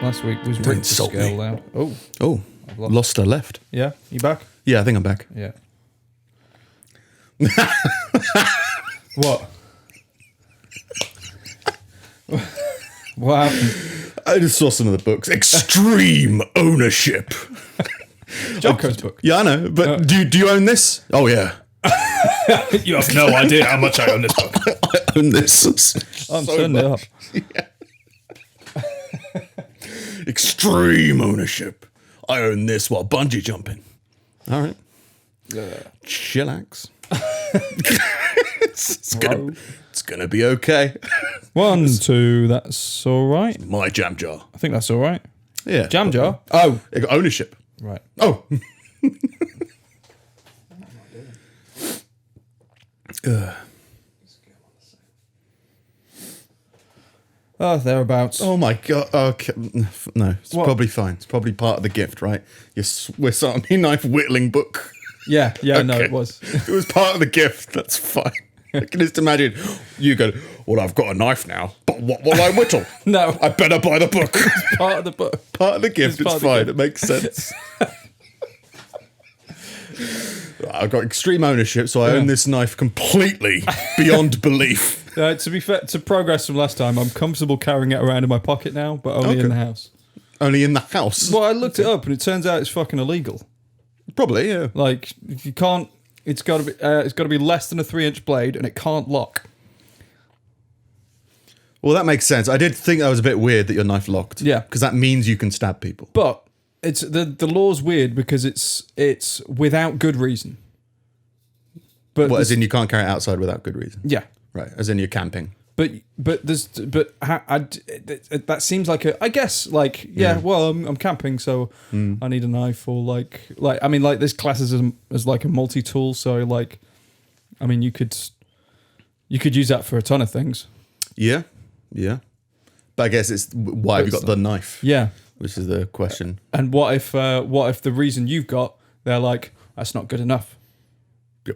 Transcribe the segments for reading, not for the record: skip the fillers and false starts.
last week was ripped to scale down. Oh, lost her left. Yeah, you back? Yeah, I think I'm back. Yeah. What? What happened? I just saw some of the books. Extreme Ownership. Jocko's book. Yeah, I know. But do you own this? Oh, yeah. You have no idea how much I own this book. I own this. I'm turning it up. Yeah. Extreme Ownership. I own this while bungee jumping. All right. Chillax. It's gonna be okay. 1, 2, that's all right. My jam jar. I think that's all right. Yeah. Jam jar? Oh. They got ownership. Right. Oh. Oh, thereabouts. Oh my god. Okay. No, it's What? probably fine. It's probably part of the gift, right? Your Swiss Army knife whittling book. Yeah, no, Okay. it was. It was part of the gift. That's fine. I can just imagine you go, well, I've got a knife now, but what will I whittle? No. I better buy the book. Part of the book. Part of the gift. It's part It's of the fine. gift. It makes sense. I've got extreme ownership, so I own this knife completely beyond belief. To be fair, to progress from last time, I'm comfortable carrying it around in my pocket now, but only in the house. Only in the house. Well, I looked it up, and it turns out it's fucking illegal. Probably, yeah. Like, you can't. It's got to be less than a 3-inch blade, and it can't lock. Well, that makes sense. I did think that was a bit weird that your knife locked. Yeah. Because that means you can stab people. But it's the law's weird because it's without good reason. But What, as in you can't carry it outside without good reason? yeah. Right, as in you're camping. That seems like I guess well I'm camping, so I need a knife, or like I mean, like this classes as like a multi-tool, so like I mean you could use that for a ton of things. Yeah. But I guess it's why have you got the knife? Yeah. Which is the question. And what if the reason you've got, they're like, that's not good enough.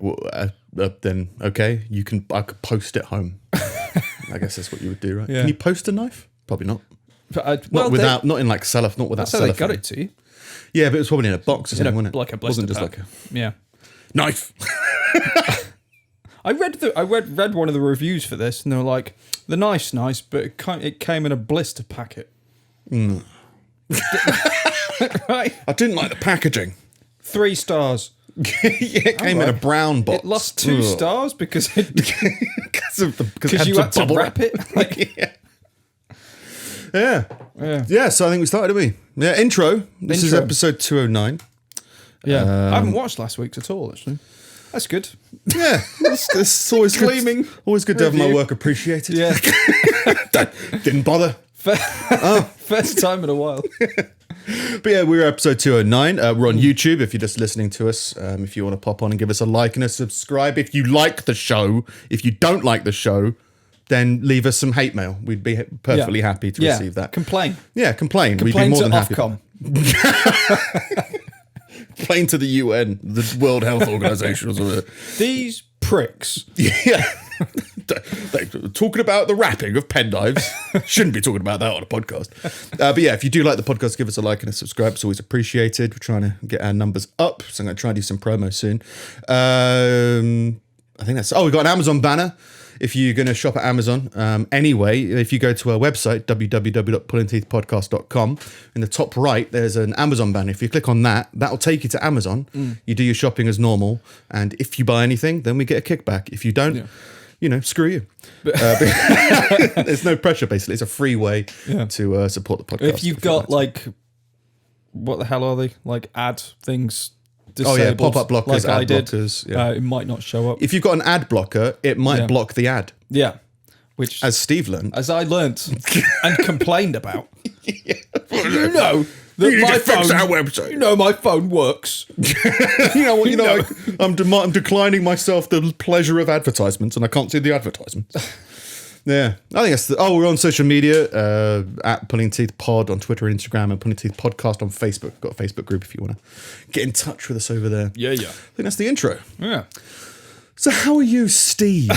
Well, then okay, I could post it home. I guess that's what you would do, right? Yeah. Can you post a knife? Probably not. But Not in like cellophane. Not without that's how they cellophane. got it to you. Yeah, but it was probably in a box or something, wasn't it? Like a It wasn't blister just pack. like a Yeah. knife. I read one of the reviews for this, and they were like, the knife's nice, but it came in a blister packet. Right? I didn't like the packaging. 3 stars. It came in a brown box. It lost 2 stars because because you had to wrap it. Like, Yeah. So I think we started, didn't we? Yeah. Intro. This is episode 209. yeah. I haven't watched last week's at all, actually. That's good. Yeah. It's always Gleaming good. Always good to have my review. work appreciated. Yeah. Didn't bother. First time in a while. But yeah, we're episode 209. We're on YouTube if you're just listening to us. If you want to pop on and give us a like and a subscribe. If you like the show. If you don't like the show, then leave us some hate mail. We'd be perfectly happy to receive that. Complain. Yeah, complain. We'd be Complain more to than happy. Ofcom. Complain to the UN, the World Health Organization or something. These pricks. Yeah. They're talking about the wrapping of penknives. Shouldn't be talking about that on a podcast. But yeah, if you do like the podcast, give us a like and a subscribe. It's always appreciated. We're trying to get our numbers up, so I'm going to try and do some promo soon. I think that's... Oh, we've got an Amazon banner. If you're going to shop at Amazon, anyway, if you go to our website, www.pullingteethpodcast.com, in the top right, there's an Amazon banner. If you click on that, that'll take you to Amazon. You do your shopping as normal. And if you buy anything, then we get a kickback. If you don't, screw you. There's no pressure, basically. It's a free way to support the podcast. If you've got, like, what the hell are they? Like, ad things disabled. Pop-up blockers, like ad I did. blockers. Yeah. It might not show up. If you've got an ad blocker, it might block the ad. Yeah. Which, as Steve learned. As I learnt and complained about. You know that my to fix phone, our website. You know my phone works. I'm declining myself the pleasure of advertisements, and I can't see the advertisements. Yeah, I think that's we're on social media at Pulling Teeth Pod on Twitter and Instagram, and Pulling Teeth Podcast on Facebook. We've got a Facebook group if you want to get in touch with us over there. Yeah. I think that's the intro. Yeah. So how are you, Steve?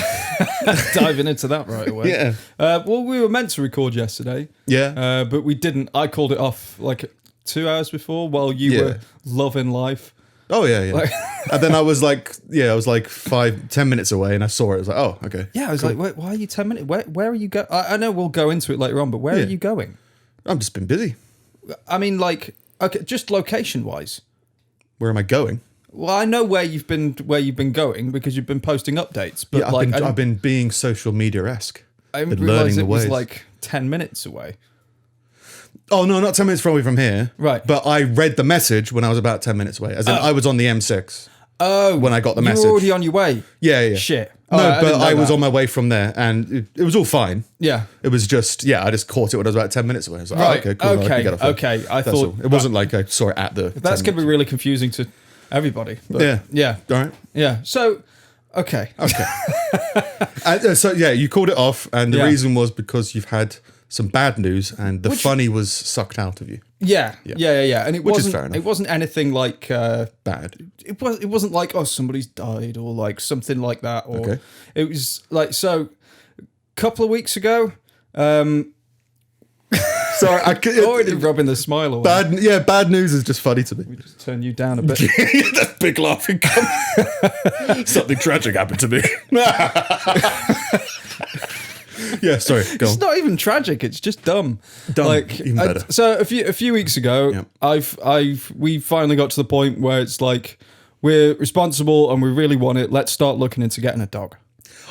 Diving into that right away. Yeah. Well, we were meant to record yesterday. Yeah. But we didn't. I called it off like 2 hours before while you were loving life. Oh, yeah. And then I was like 5-10 minutes away and I saw it. I was like, oh, okay. Yeah, I was like, why are you 10 minutes? Where are you going? I know we'll go into it later on, but where are you going? I've just been busy. I mean, like, okay, just location-wise. Where am I going? Well, I know where you've been going because you've been posting updates. But I've been being social media-esque. I didn't realise it was like 10 minutes away. Oh, no, not 10 minutes away from here. Right. But I read the message when I was about 10 minutes away. As in, I was on the M6. Oh. When I got the message. You were already on your way? Yeah. Shit. No, but I was on my way from there and it was all fine. Yeah. It was just, I just caught it when I was about 10 minutes away. I was like, right. okay, cool. Okay. I That's thought... all. It wasn't like I saw it at the... That's going to be really confusing to everybody. But yeah. All right. Yeah. So, okay. So, you called it off and the reason was because you've had some bad news and the funny was sucked out of you. Yeah. And it Which is fair enough. It wasn't anything like bad. It wasn't like, oh, somebody's died or like something like that. Or okay. It was like, so a couple of weeks ago. Sorry, already rubbing the smile away. Bad news is just funny to me. We just turn you down a bit. That big laughing comment. Something tragic happened to me. Yeah, sorry. Go on. It's not even tragic. It's just dumb. Like, even better. So a few weeks ago, we finally got to the point where it's like we're responsible and we really want it. Let's start looking into getting a dog.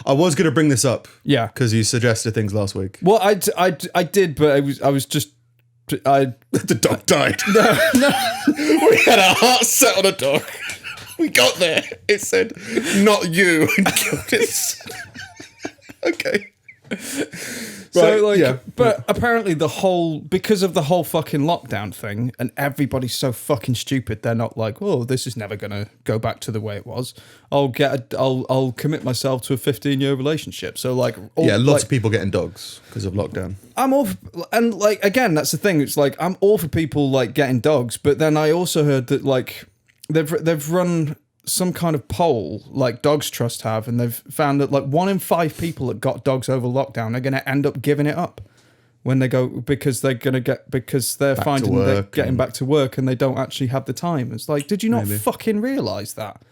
I was going to bring this up. Yeah, because you suggested things last week. Well, I did, but I was just. The dog died. No. We had our hearts set on a dog. We got there. It said, "Not you," and killed it. Okay. But apparently because of the whole fucking lockdown thing, and everybody's so fucking stupid, they're not like, oh, this is never gonna go back to the way it was. I'll commit myself to a 15-year relationship. So like, lots of people getting dogs because of lockdown. I'm all and like again, that's the thing. It's like I'm all for people like getting dogs, but then I also heard that like they've run some kind of poll like Dogs Trust have, and they've found that like 1 in 5 people that got dogs over lockdown are going to end up giving it up when they go because they're finding they're getting back to work and they don't actually have the time. It's like, did you not fucking realise that?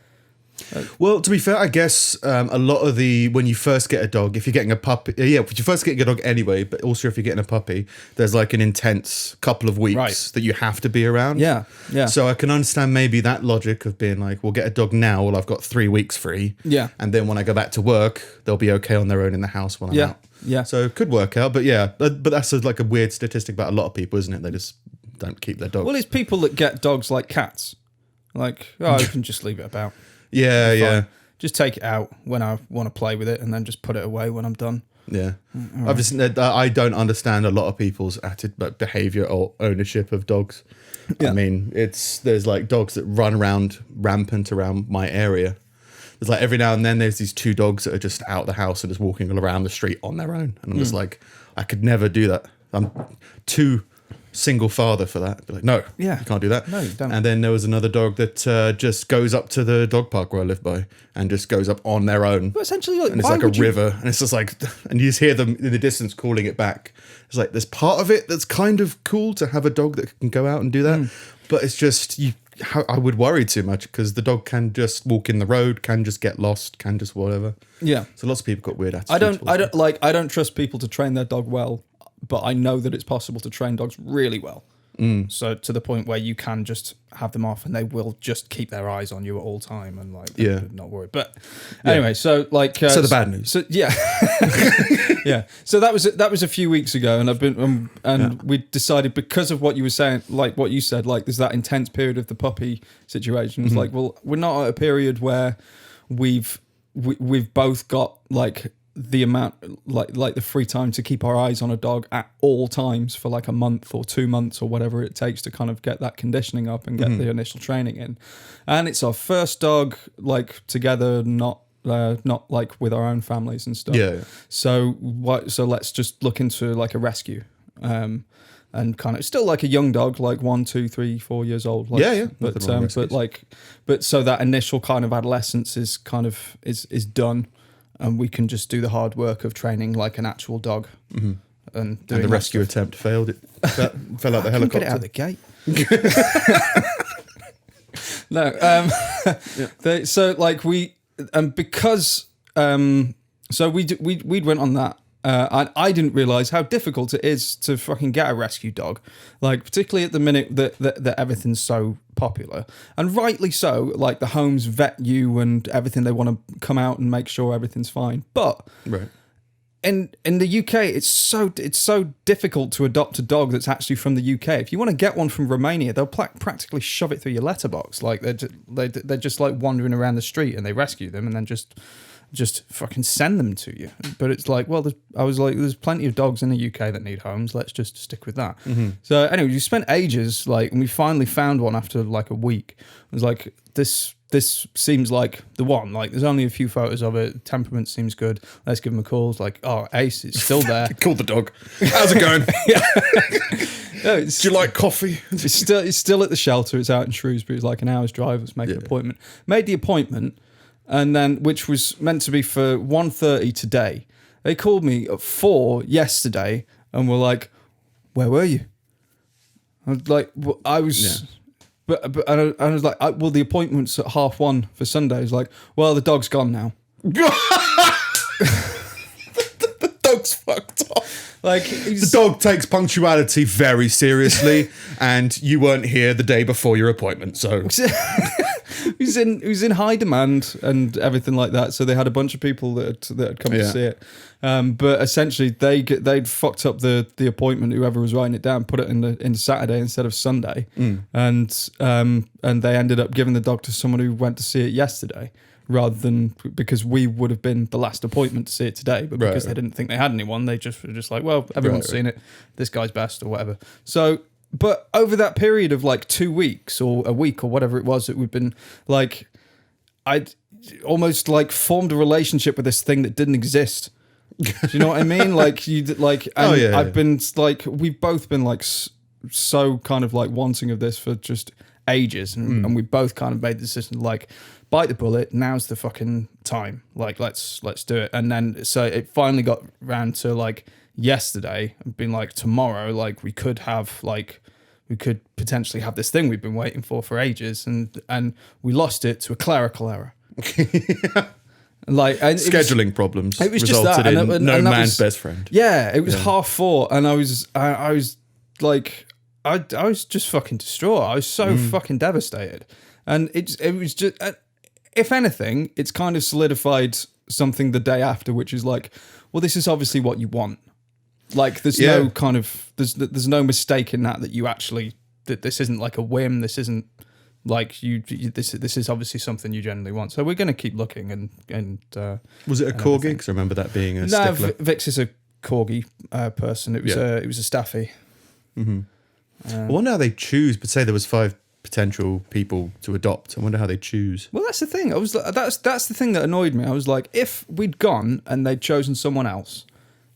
Well, to be fair, I guess a lot of when you first get a dog, if you're getting a puppy, if you first get a dog anyway, but also if you're getting a puppy, there's like an intense couple of weeks that you have to be around. Yeah. So I can understand maybe that logic of being like, we'll get a dog now, well, I've got 3 weeks free. Yeah. And then when I go back to work, they'll be okay on their own in the house when I'm out. Yeah. So it could work out, but that's like a weird statistic about a lot of people, isn't it? They just don't keep their dogs. Well, it's people that get dogs like cats. Like, I can just leave it about. Yeah. Just take it out when I want to play with it and then just put it away when I'm done. Yeah. I don't understand a lot of people's behavior or ownership of dogs. Yeah. I mean, there's like dogs that run around rampant around my area. There's like every now and then there's these 2 dogs that are just out the house and just walking around the street on their own. And I'm just like, I could never do that. I'm too single father for that. Be like, no, you can't do that. No, you don't. And then there was another dog that just goes up to the dog park where I live by and just goes up on their own. But essentially, like, and it's like a river, and it's just like, and you just hear them in the distance calling it back. It's like there's part of it that's kind of cool to have a dog that can go out and do that, but it's just I would worry too much because the dog can just walk in the road, can just get lost, can just whatever. Yeah. So lots of people got weird attitudes. I don't trust people to train their dog well. But I know that it's possible to train dogs really well. So to the point where you can just have them off and they will just keep their eyes on you at all time and like not worry. But anyway, so like so the bad news. So So that was a few weeks ago, and I've been we decided because of what you were saying, like what you said, like there's that intense period of the puppy situation. It's like, well, we're not at a period where we've both got like the amount like the free time to keep our eyes on a dog at all times for like a month or 2 months or whatever it takes to kind of get that conditioning up and get the initial training in. And it's our first dog like together, not like with our own families and stuff. So let's just look into like a rescue. and kind of still like a young dog, like 1, 2, 3, 4 years old. Like, Yeah. But so that initial kind of adolescence is kind of is done, and we can just do the hard work of training like an actual dog. Mm-hmm. And the rescue attempt failed. It fell out the helicopter. Get it out of the gate. No. So like because so we went on that. I didn't realize how difficult it is to fucking get a rescue dog, like particularly at the minute that everything's so popular, and rightly so. Like the homes vet you and everything; they want to come out and make sure everything's fine. But right. in the UK, it's so difficult to adopt a dog that's actually from the UK. If you want to get one from Romania, they'll practically shove it through your letterbox. Like they're just like wandering around the street, and they rescue them and then just fucking send them to you. But it's like, well, there's plenty of dogs in the UK that need homes. Let's just stick with that. Mm-hmm. So anyway, we spent ages, like, and we finally found one after like a week. It was like, this seems like the one. Like, there's only a few photos of it. Temperament seems good. Let's give him a call. It's like, oh, Ace, it's still there. Call the dog. How's it going? No, do you like coffee? It's still at the shelter. It's out in Shrewsbury. It's like an hour's drive. Let's make an appointment. Made the appointment. And then, which was meant to be for 1:30 today. They called me at 4 yesterday and were like, "Where were you?" I was like, well, I was, but I was like, well, the appointment's at 1:30 for Sunday. He's like, well, the dog's gone now. The dog's fucked off. Like, the dog takes punctuality very seriously, and you weren't here the day before your appointment, so. He was in high demand and everything like that. So they had a bunch of people that had come to see it. But essentially, they'd fucked up the appointment. Whoever was writing it down put it in Saturday instead of Sunday, and they ended up giving the dog to someone who went to see it yesterday, rather than because we would have been the last appointment to see it today. But because they didn't think they had anyone, they just were just like, well, everyone's seen it. This guy's best or whatever. So. But over that period of like 2 weeks or a week or whatever it was that we've been like, I'd almost like formed a relationship with this thing that didn't exist. Do you know what I mean? Like I've been like, we've both been like so kind of like wanting of this for just ages, and we both kind of made the decision like, bite the bullet. Now's the fucking time. Like let's do it. And then so it finally got round to like yesterday and been like tomorrow, like we could potentially have this thing we've been waiting for ages, and we lost it to a clerical error. Like scheduling problems. It was just resulted that, in no man's best friend. Yeah, it was 4:30, and I was like, I was just fucking distraught. I was so fucking devastated, and it was just, if anything, it's kind of solidified something the day after, which is like, well, this is obviously what you want. Like there's no kind of there's no mistake in that you actually that this isn't like a whim. This isn't like you this is obviously something you generally want. So we're going to keep looking and was it a corgi? Because I remember that being a stickler. Vix is a corgi person. It was a staffy. Mm-hmm. I wonder how they choose. But say there was 5 potential people to adopt. I wonder how they choose. Well, that's the thing. I was that's the thing that annoyed me. I was like, if we'd gone and they'd chosen someone else.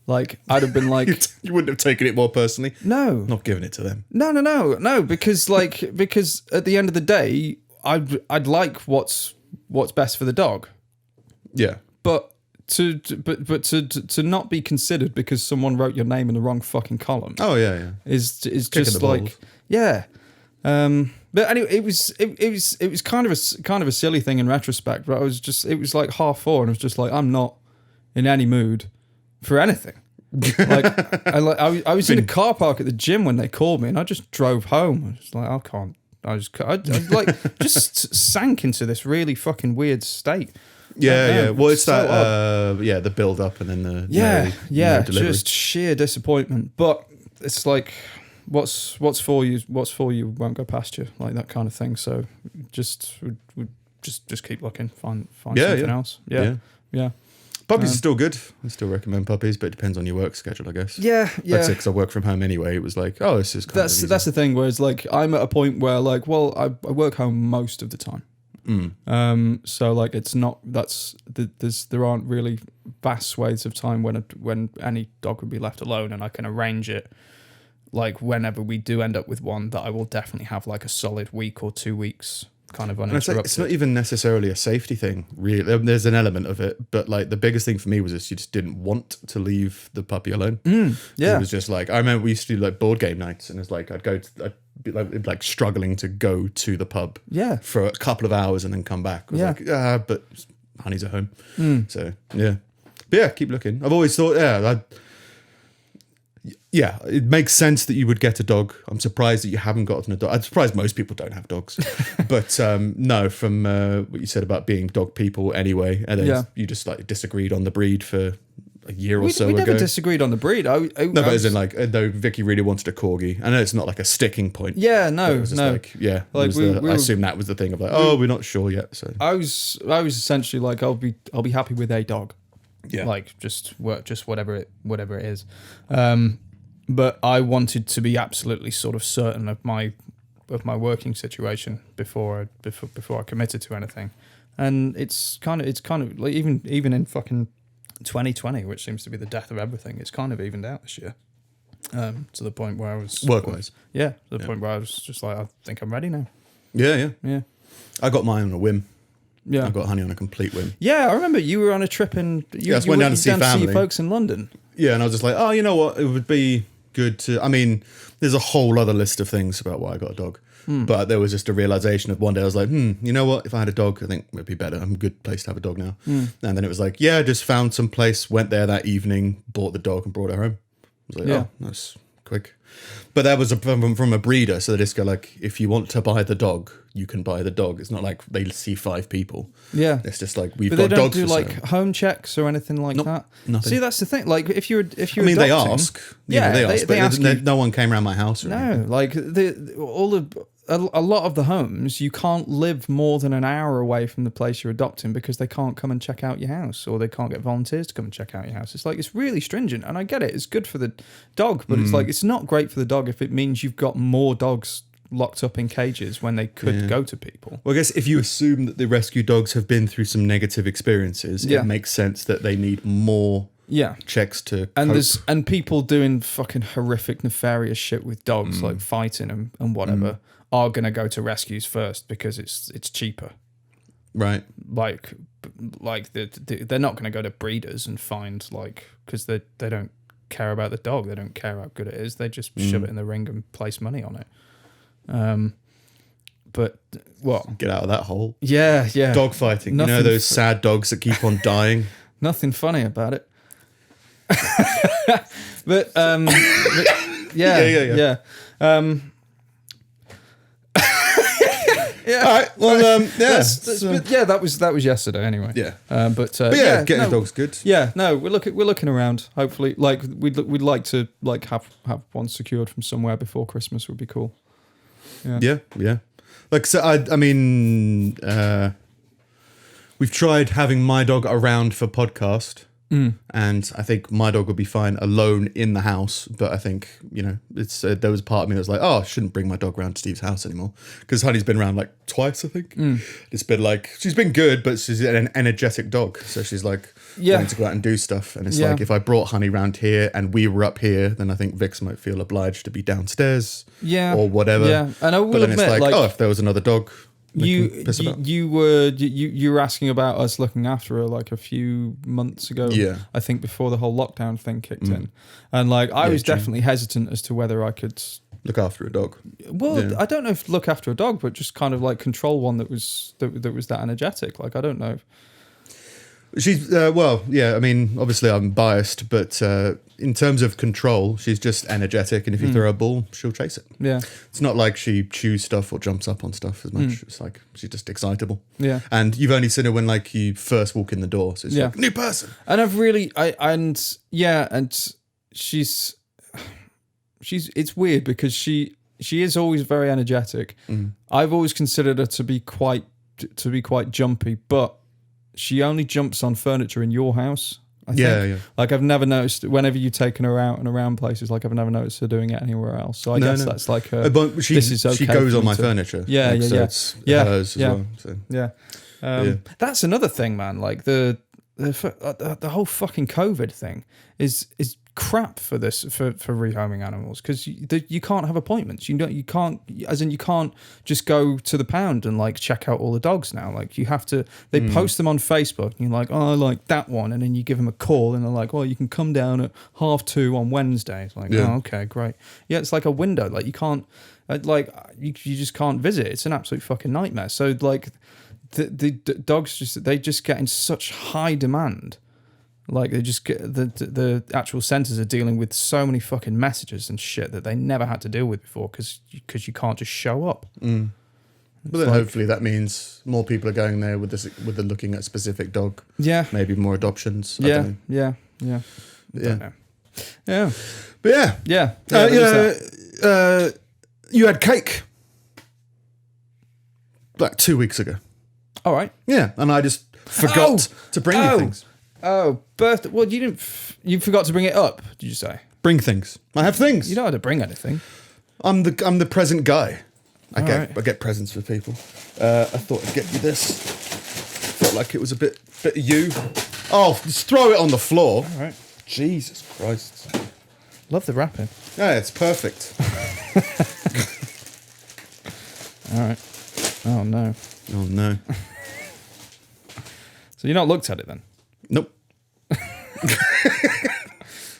Like, I'd have been like... You wouldn't have taken it more personally? No. Not giving it to them. No, because at the end of the day, I'd like what's best for the dog. Yeah. But to not be considered because someone wrote your name in the wrong fucking column. Oh, yeah. Is just like... Balls. Yeah. But anyway, it was kind of a silly thing in retrospect, but it was like 4:30 and I was just like, I'm not in any mood for anything. I was in a car park at the gym when they called me, and I just drove home. I was like, I can't. I like just sank into this really fucking weird state. Yeah. Well, it's so that the build up and then the delivery. Just sheer disappointment. But it's like, what's for you won't go past you, like that kind of thing. So just keep looking, find something else. Yeah. Puppies are still good. I still recommend puppies, but it depends on your work schedule, I guess. Yeah. That's it, because I work from home anyway. It was like, oh, this is kind of easy. That's the thing, whereas like I'm at a point where like, well, I work home most of the time. So like it's not there aren't really vast swathes of time when any dog would be left alone, and I can arrange it like whenever we do end up with one, that I will definitely have like a solid week or 2 weeks kind of uninterrupted. It's not even necessarily a safety thing, really. There's an element of it, but like the biggest thing for me was just you just didn't want to leave the puppy alone. Yeah, it was just like I remember we used to do like board game nights, and it's like I'd be like struggling to go to the pub, for a couple of hours and then come back. I was like, but Honey's at home, so yeah, but yeah, keep looking. I've always thought, yeah, it makes sense that you would get a dog. I'm surprised that you haven't gotten a dog. I'm surprised most people don't have dogs. But no, from what you said about being dog people anyway, and then you just like disagreed on the breed for a year or so ago. We never disagreed on the breed. But as in like, though Vicky really wanted a corgi. I know it's not like a sticking point. Yeah, no, it was just like, I assume that was the thing of like, we're not sure yet. So I was essentially like, I'll be happy with a dog. Yeah, like just whatever it is. But I wanted to be absolutely sort of certain of my working situation before I committed to anything, and it's kind of like even in fucking 2020, which seems to be the death of everything, it's kind of evened out this year. To the point where I was work-wise, to the point where I was just like, I think I'm ready now. Yeah. I got mine on a whim. Yeah, I got Honey on a complete whim. Yeah, I remember you were on a trip and you went down to see family, folks in London. Yeah, and I was just like, oh, you know what? It would be good to. I mean, there's a whole other list of things about why I got a dog, but there was just a realization of one day I was like, you know what? If I had a dog, I think it would be better. I'm a good place to have a dog now. And then it was like, just found some place, went there that evening, bought the dog, and brought her home. I was like, oh, that's quick. But that was from a breeder, so they just go like, if you want to buy the dog, you can buy the dog. It's not like they see 5 people. Yeah, it's just like we've got dogs. But they don't do like home checks or anything like that. Nothing. See, that's the thing. Like if you're I mean, they ask. They ask. But ask no one came around my house. Or anything. Like a lot of the homes, you can't live more than an hour away from the place you're adopting because they can't come and check out your house, or they can't get volunteers to come and check out your house. It's like, it's really stringent, and I get it. It's good for the dog, but it's like, it's not great for the dog if it means you've got more dogs locked up in cages when they could go to people. Well, I guess if you assume that the rescue dogs have been through some negative experiences, it makes sense that they need more checks to cope. And people doing fucking horrific, nefarious shit with dogs, like fighting them and whatever, are going to go to rescues first because it's cheaper. Right. Like they're not going to go to breeders and find, like, because they don't care about the dog. They don't care how good it is. They just shove it in the ring and place money on it. But what? Get out of that hole. Yeah. Dog fighting. Nothing, you know those sad dogs that keep on dying? Nothing funny about it. but yeah. All right. Well, that was yesterday anyway. Yeah. But getting dogs good. Yeah. No, we're looking around. Hopefully, like we'd like to like have one secured from somewhere before Christmas would be cool. Yeah. Like, so I mean, we've tried having my dog around for podcast. And I think my dog would be fine alone in the house, but I think, it's there was a part of me that was like, I shouldn't bring my dog around to Steve's house anymore, because Honey's been around like twice, I think. It's been like, she's been good, but she's an energetic dog, so she's like wanting to go out and do stuff, and it's like, if I brought Honey round here and we were up here, then I think Vix might feel obliged to be downstairs or whatever. And I will but then admit, it's like, if there was another dog, you were asking about us looking after her like a few months ago. I think before the whole lockdown thing kicked in, and like I was definitely hesitant as to whether I could look after a dog. Well, I don't know if look after a dog, but just kind of like control one that was that energetic. Like, I don't know. She's I mean, obviously I'm biased, but in terms of control, she's just energetic, and if you throw a ball, she'll chase it. Yeah, it's not like she chews stuff or jumps up on stuff as much. It's like she's just excitable. Yeah, and you've only seen her when like you first walk in the door, so it's like new person. And I've really and she's it's weird because she is always very energetic. I've always considered her to be quite jumpy, but she only jumps on furniture in your house. I think. Yeah. Like, I've never noticed whenever you've taken her out and around places. Like, I've never noticed her doing it anywhere else. So I guess that's like her. But this is okay. She goes on my furniture. Yeah. It's hers as well. So. Yeah. That's another thing, man. Like the whole fucking COVID thing is crap for this for rehoming animals because you can't have appointments. You can't, as in you can't just go to the pound and like check out all the dogs now. Like you have to. They post them on Facebook and you're like, oh, I like that one, and then you give them a call and they're like, well, you can come down at 2:30 on Wednesday. It's like, oh, okay, great. Yeah, it's like a window. Like you can't, you just can't visit. It's an absolute fucking nightmare. So like the dogs they just get in such high demand. Like they just get the actual centres are dealing with so many fucking messages and shit that they never had to deal with before because you can't just show up. But then hopefully that means more people are going there with the looking at specific dog. Yeah, maybe more adoptions. I don't know. Yeah. Don't know. Yeah, but yeah. You had cake like 2 weeks ago. All right. Yeah, and I just forgot to bring you things. Oh, birthday. Well, you didn't. You forgot to bring it up. Did you say? Bring things. I have things. You don't have to bring anything. I'm the present guy. I get presents for people. I thought I'd get you this. Felt like it was a bit of you. Oh, just throw it on the floor. All right. Jesus Christ. Love the wrapping. Yeah, it's perfect. All right. Oh no. Oh no. So you've not looked at it then? Nope.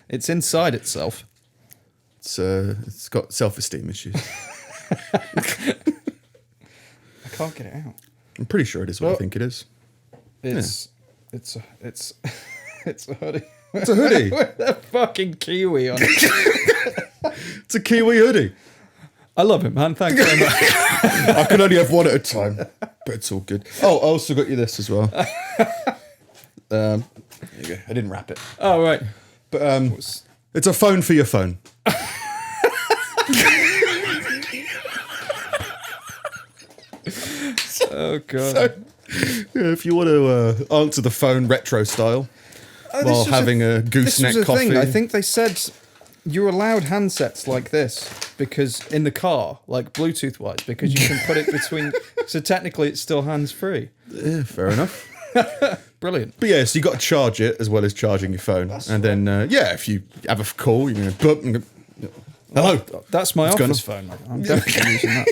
It's inside itself. It's got self-esteem issues. I can't get it out. I'm pretty sure it is what I think it is. It's a hoodie. It's a hoodie with a fucking kiwi on it. It's a kiwi hoodie. I love it, man. Thanks very much. I can only have one at a time, but it's all good. Oh, I also got you this as well. There you go. I didn't wrap it. Oh, right. But it's a phone for your phone. Oh, God. So, if you want to answer the phone retro style while having a gooseneck coffee. Thing. I think they said you're allowed handsets like this because in the car, like Bluetooth wise, because you can put it between. So technically, it's still hands free. Yeah, fair enough. Brilliant. But yeah, so you got to charge it as well as charging your phone, then if you have a call, you're going to boop and go, hello. That's my office phone. I'm definitely using that.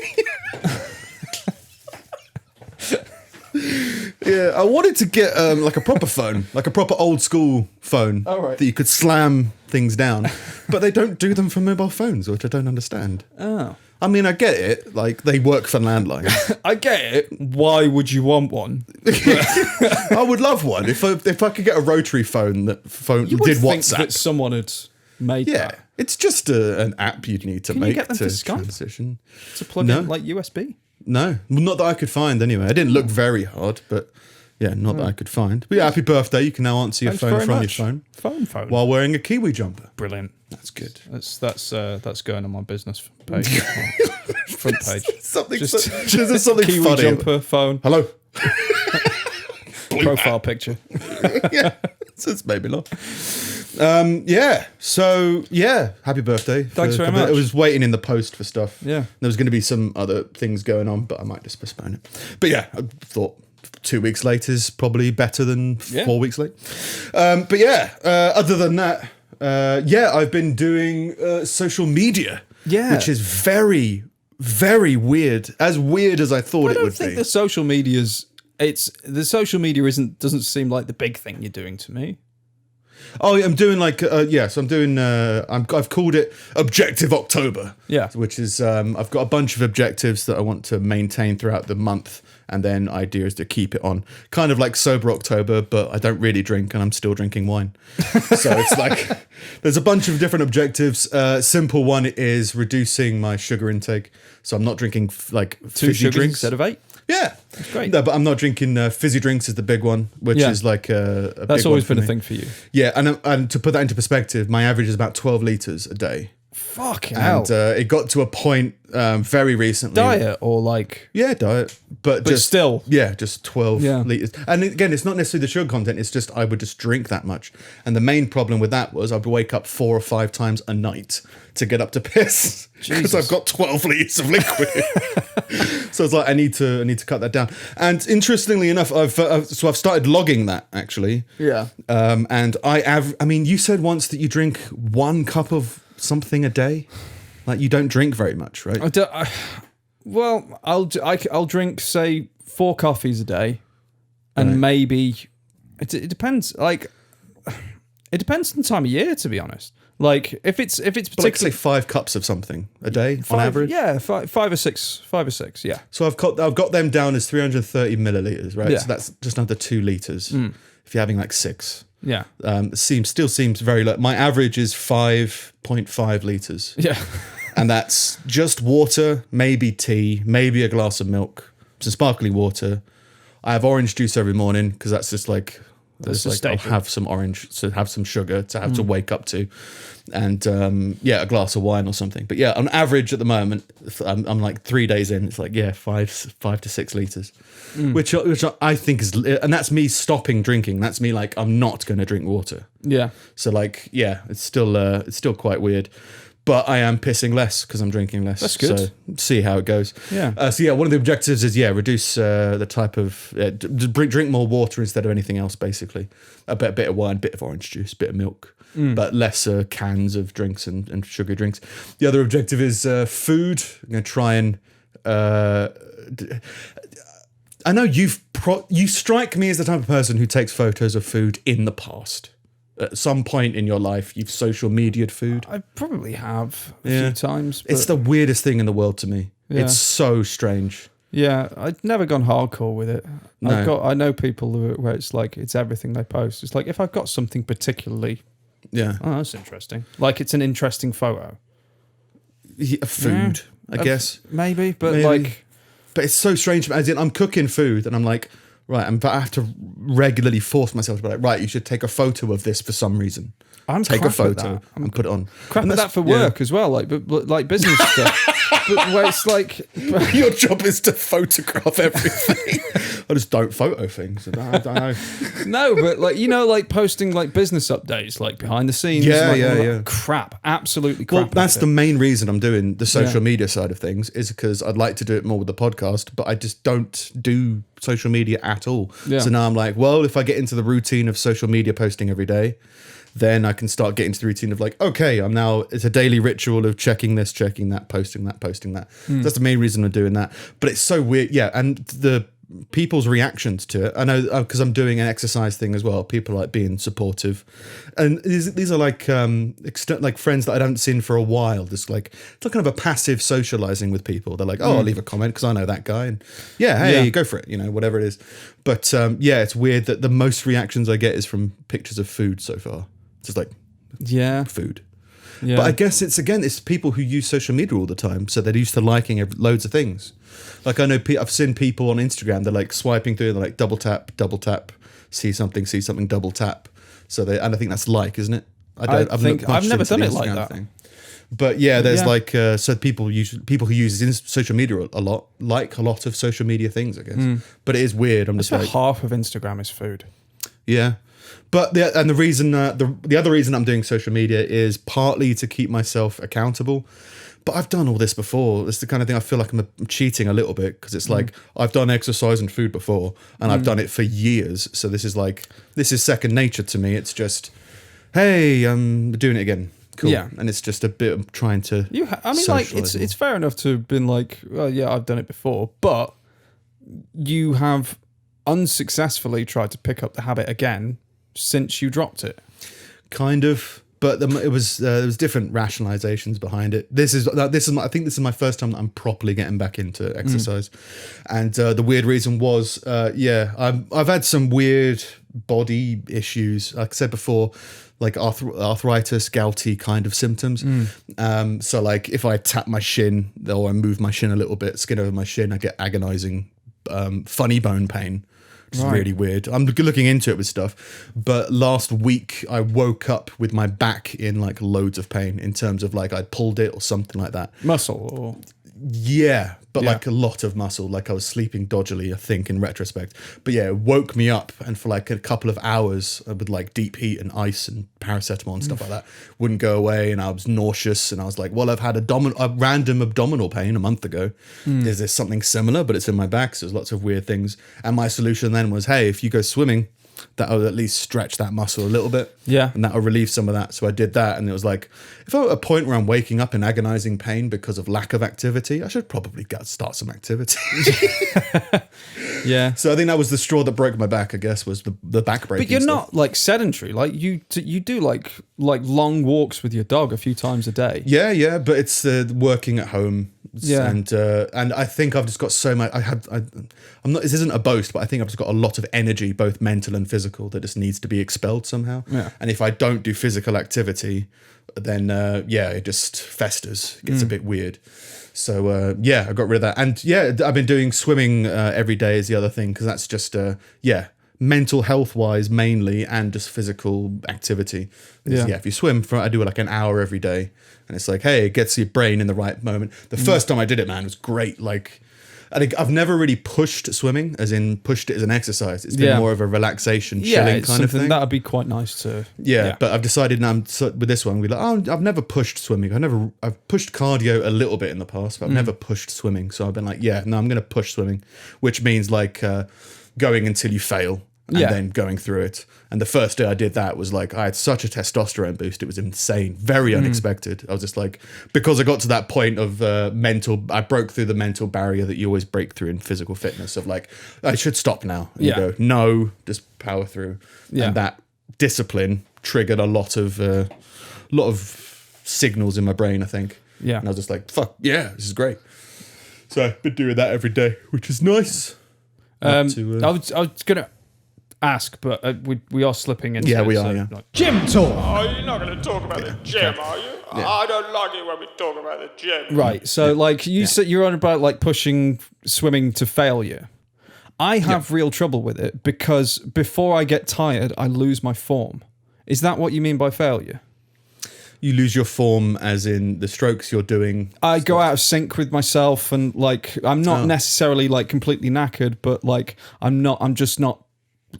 Yeah, I wanted to get like a proper phone, like a proper old school phone that you could slam things down, but they don't do them for mobile phones, which I don't understand. Oh. I mean, I get it. Like, they work for landlines. I get it. Why would you want one? I would love one. If I could get a rotary phone that did WhatsApp. That someone had made that. It's just an app you'd need to make to transition. To plug in, like USB? No. Well, not that I could find, anyway. I didn't look very hard, but... Yeah, not that I could find. But yeah, happy birthday. You can now answer your phone from your phone. Phone. While wearing a Kiwi jumper. Brilliant. That's good. That's going on my business page. Front page. Something Kiwi funny. Jumper, phone. Hello. Profile picture. Yeah. So it's made me laugh. So happy birthday. Thanks very much. I was waiting in the post for stuff. Yeah. There was going to be some other things going on, but I might just postpone it. But yeah, I thought 2 weeks late is probably better than 4 weeks late. Other than that, I've been doing social media. Yeah. Which is very, very weird. As weird as I thought it would be. The social media doesn't seem like the big thing you're doing to me. Oh, I'm doing I've called it Objective October. Yeah. Which is, I've got a bunch of objectives that I want to maintain throughout the month. And then idea is to keep it on. Kind of like Sober October, but I don't really drink and I'm still drinking wine. So it's like, there's a bunch of different objectives. Simple one is reducing my sugar intake. So I'm not drinking fizzy drinks. Instead of 8? Yeah. That's great. No, but I'm not drinking fizzy drinks is the big one, which is like a That's big always one been a thing for you. Yeah, and to put that into perspective, my average is about 12 litres a day. Fucking hell. And it got to a point very recently. Diet or like... Yeah, diet. But just still. Yeah, just 12 litres. And again, it's not necessarily the sugar content. It's just I would just drink that much. And the main problem with that was I would wake up 4 or 5 times a night to get up to piss. Because I've got 12 litres of liquid. So it's like, I need to cut that down. And interestingly enough, I've started logging that, actually. Yeah. And I mean, you said once that you drink 1 cup of something a day. Like, you don't drink very much, right? I'll drink, say, 4 coffees a day, and maybe it depends. Like, it depends on the time of year, to be honest. Like, if it's particularly, like, say 5 cups of something a day on average. Yeah, five or six. Yeah. So I've got them down as 330 milliliters, right? Yeah. So that's just under 2 liters. If you're having like 6. Yeah. Still seems very low. My average is 5.5 liters. Yeah. And that's just water, maybe tea, maybe a glass of milk, some sparkling water. I have orange juice every morning because that's just like, I'll have some orange, so have some sugar to have to wake up to, and a glass of wine or something. But yeah, on average at the moment, I'm like 3 days in, it's like 5 to 6 liters, which I think is, and that's me stopping drinking. That's me like, I'm not going to drink water. Yeah. So like, yeah, it's still quite weird. But I am pissing less because I'm drinking less. That's good. So see how it goes. Yeah. One of the objectives is reduce the type of drink more water instead of anything else. Basically, a bit of wine, bit of orange juice, bit of milk, but less cans of drinks and sugary drinks. The other objective is food. I'm going to try and. I know you strike me as the type of person who takes photos of food in the past. At some point in your life, you've social media'd food. I probably have a few times. It's the weirdest thing in the world to me. Yeah. It's so strange. Yeah, I've never gone hardcore with it. No. I know people where it's like, it's everything they post. It's like, if I've got something particularly... Yeah. Oh, that's interesting. Like, it's an interesting photo. Yeah, food, I guess. Maybe, but But it's so strange. As in, I'm cooking food and I'm like... Right, but I have to regularly force myself to be like, right, you should take a photo of this for some reason. Take a photo and put it on. Crap at that for work as well, like business stuff. But where it's like... Your job is to photograph everything. I just don't photo things. I don't know. No, but like posting like business updates, like behind the scenes. Crap, absolutely crap. Well, that's the main reason I'm doing the social media side of things, is because I'd like to do it more with the podcast, but I just don't do social media at all. Yeah. So now I'm like, well, if I get into the routine of social media posting every day, then I can start getting to the routine of like, okay, it's a daily ritual of checking this, checking that, posting that. So that's the main reason I'm doing that. But it's so weird. Yeah. And the people's reactions to it, I know, because I'm doing an exercise thing as well. People like being supportive. And these are like, like friends that I haven't seen for a while. It's like kind of a passive socializing with people. They're like, I'll leave a comment because I know that guy. And go for it, whatever it is. But it's weird that the most reactions I get is from pictures of food so far. It's just like, food. Yeah. But I guess it's people who use social media all the time, so they're used to liking loads of things. Like I know I've seen people on Instagram, they're like swiping through, they're like double tap, see something, double tap. So and I think that's isn't it? I've never done it like that. But there's like so people who use social media a lot, like a lot of social media things, I guess. But it is weird. I'm just like, half of Instagram is food. Yeah. But the other reason I'm doing social media is partly to keep myself accountable. But I've done all this before. It's the kind of thing I feel like I'm cheating a little bit, because it's like I've done exercise and food before, and I've done it for years. So this is second nature to me. It's just, hey, I'm doing it again. Cool. Yeah. And it's just a bit of trying to. It's fair enough to have been like, well, yeah, I've done it before, but you have unsuccessfully tried to pick up the habit again since you dropped it. Kind of. But there was different rationalizations behind it. I think this is my first time that I'm properly getting back into exercise, and the weird reason was, I've had some weird body issues. Like I said before, like arthritis, gouty kind of symptoms. So like if I tap my shin or I move my shin a little bit, skin over my shin, I get agonizing, funny bone pain. which is really weird. I'm looking into it with stuff, but last week I woke up with my back in like loads of pain in terms of like I'd pulled it or something like that. Muscle or... Yeah, but like a lot of muscle. Like I was sleeping dodgily, I think, in retrospect. But yeah, it woke me up, and for like a couple of hours with like deep heat and ice and paracetamol and stuff like that, wouldn't go away, and I was nauseous. And I was like, well, I've had a random abdominal pain a month ago. Is there something similar? But it's in my back, so there's lots of weird things. And my solution then was, hey, if you go swimming, that'll at least stretch that muscle a little bit. Yeah. And that'll relieve some of that. So I did that, and it was like, if I'm at a point where I'm waking up in agonizing pain because of lack of activity, I should probably start some activity. Yeah. So I think that was the straw that broke my back, I guess, was the back breaking. But you're stuff. not like sedentary. Like you do like long walks with your dog a few times a day. Yeah, but it's working at home. Yeah. And I think I've just got so much. I'm not. This isn't a boast, but I think I've just got a lot of energy, both mental and physical, that just needs to be expelled somehow. Yeah. And if I don't do physical activity, then it just festers. It gets a bit weird. So I got rid of that. And yeah, I've been doing swimming every day is the other thing, because that's just mental health wise mainly, and just physical activity. Yeah, if you swim I do like an hour every day, and it's like, hey, it gets your brain in the right moment. The first time I did it, man, it was great. Like, I think I've never really pushed swimming, as in pushed it as an exercise. It's been more of a relaxation, chilling kind of thing. That'd be quite nice to. Yeah, but I've decided now with this one, we're like, I've never pushed swimming. I've pushed cardio a little bit in the past, but I've never pushed swimming. So I've been like, I'm going to push swimming, which means like going until you fail. And then going through it. And the first day I did that was like, I had such a testosterone boost. It was insane. Very unexpected. I was just like, because I got to that point of I broke through the mental barrier that you always break through in physical fitness of like, I should stop now. And you go, no, just power through. Yeah. And that discipline triggered a lot of signals in my brain, I think. Yeah. And I was just like, fuck, yeah, this is great. So I've been doing that every day, which is nice. I was going to ask, but we are slipping into we are. Like, gym talk. Oh, you're not going to talk about the gym, are you? Yeah. I don't like it when we talk about the gym. Right. So, like you said, you're on about like pushing swimming to failure. I have real trouble with it because before I get tired, I lose my form. Is that what you mean by failure? You lose your form as in the strokes you're doing. I go out of sync with myself, and like I'm not necessarily like completely knackered, but like I'm just not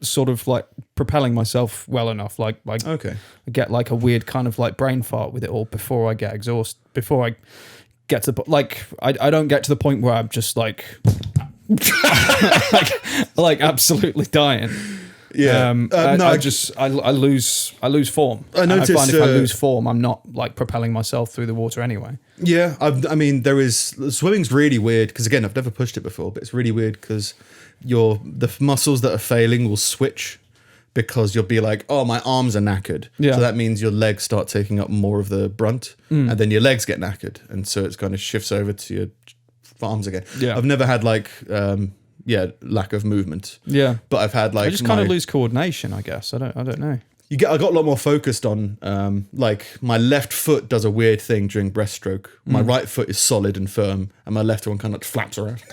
sort of like propelling myself well enough. Like I get like a weird kind of like brain fart with it all before I get exhausted. Before I get to like I don't get to the point where I'm just like like absolutely dying. Yeah, I lose form. I noticed, I find if I lose form, I'm not like propelling myself through the water anyway. Yeah, I mean, swimming's really weird because again, I've never pushed it before, but it's really weird because the muscles that are failing will switch because you'll be like, oh, my arms are knackered. Yeah. So that means your legs start taking up more of the brunt, and then your legs get knackered, and so it's kind of shifts over to your arms again. Yeah, I've never had like lack of movement. Yeah, but I've had like I just kind of lose coordination, I guess. I don't know. I got a lot more focused on like my left foot does a weird thing during breaststroke. My right foot is solid and firm, and my left one kind of flaps around,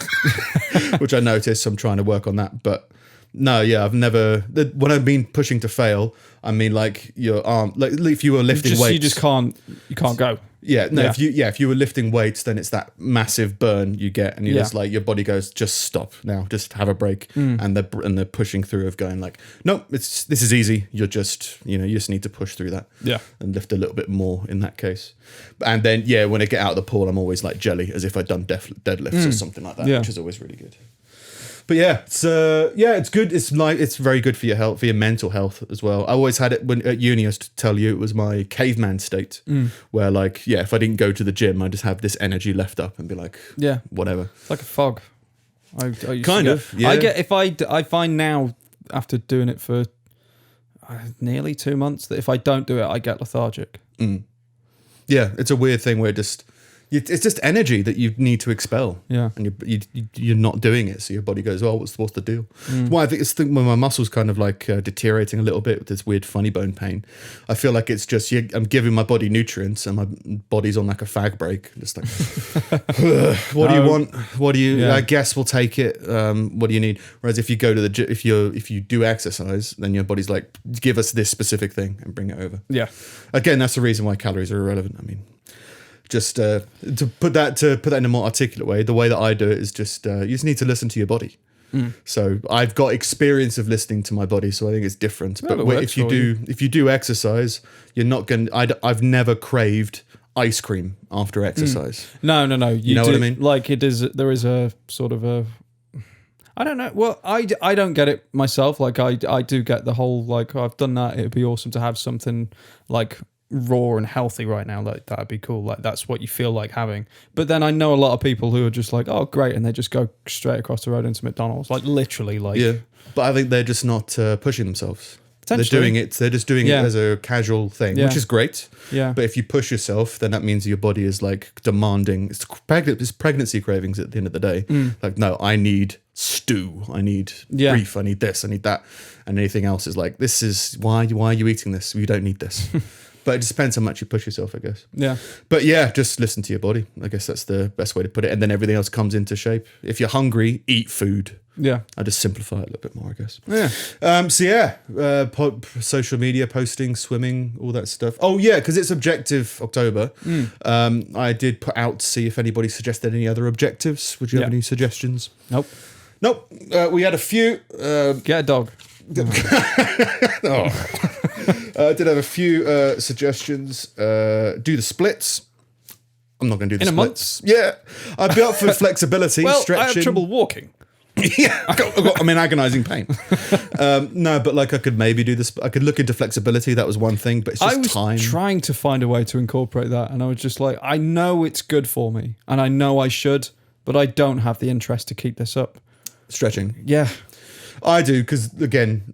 which I noticed. So I'm trying to work on that. But no, I've never. When I've been pushing to fail, I mean like your arm, like if you were lifting weights, you can't go. Yeah, no. Yeah. If you were lifting weights, then it's that massive burn you get, and you're just like your body goes, just stop now, just have a break, and they're pushing through of going like, nope, this is easy. You're just you just need to push through that, and lift a little bit more in that case. And then when I get out of the pool, I'm always like jelly, as if I'd done deadlifts or something like that, which is always really good. But it's good. It's very good for your health, for your mental health as well. I always had it when at uni. I used to tell you it was my caveman state, where like if I didn't go to the gym, I just have this energy left up and be like, whatever. It's like a fog. I kind of. Yeah. I get I find now after doing it for nearly 2 months that if I don't do it, I get lethargic. Yeah, it's a weird thing where It's just energy that you need to expel. Yeah. And you're not doing it. So your body goes, oh, what's the deal? Well, I think it's when my muscles kind of like deteriorating a little bit with this weird funny bone pain. I feel like it's just, I'm giving my body nutrients and my body's on like a fag break. Just like, what do you want? What do you, I guess we'll take it. What do you need? Whereas if you go to the gym, if you do exercise, then your body's like, give us this specific thing and bring it over. Yeah. Again, that's the reason why calories are irrelevant. I mean, just to put that in a more articulate way, the way that I do it is just you just need to listen to your body. So I've got experience of listening to my body, so I think it's different. But if you do exercise, you're not going. I've never craved ice cream after exercise. No. You know what I mean? Like there is a sort of a. I don't know. Well, I don't get it myself. Like I do get the whole like I've done that. It'd be awesome to have something like raw and healthy right now. Like that'd be cool. Like that's what you feel like having. But then I know a lot of people who are just like, oh great, and they just go straight across the road into McDonald's. Like literally, like yeah. But I think they're just not pushing themselves. They're just doing it as a casual thing, which is great. Yeah. But if you push yourself, then that means your body is like demanding. It's pregnancy cravings at the end of the day. Like, no, I need stew. I need beef. I need this. I need that. And anything else is like, this is why are you eating this? You don't need this. But it just depends how much you push yourself, I guess. Yeah. But yeah, just listen to your body. I guess that's the best way to put it. And then everything else comes into shape. If you're hungry, eat food. Yeah. I just simplify it a little bit more, I guess. Yeah. Social media posting, swimming, all that stuff. Oh yeah, because it's Objective October. I did put out to see if anybody suggested any other objectives. Would you have any suggestions? Nope. We had a few. Get a dog. I did have a few suggestions. Do the splits. I'm not going to do the splits. In a month? Yeah. I'd be up for flexibility, stretching. I have trouble walking. Yeah, I'm in agonising pain. No, but like I could maybe do this. I could look into flexibility. That was one thing, but it's just time. I was trying to find a way to incorporate that, and I was just like, I know it's good for me, and I know I should, but I don't have the interest to keep this up. Stretching. Yeah. I do, because again,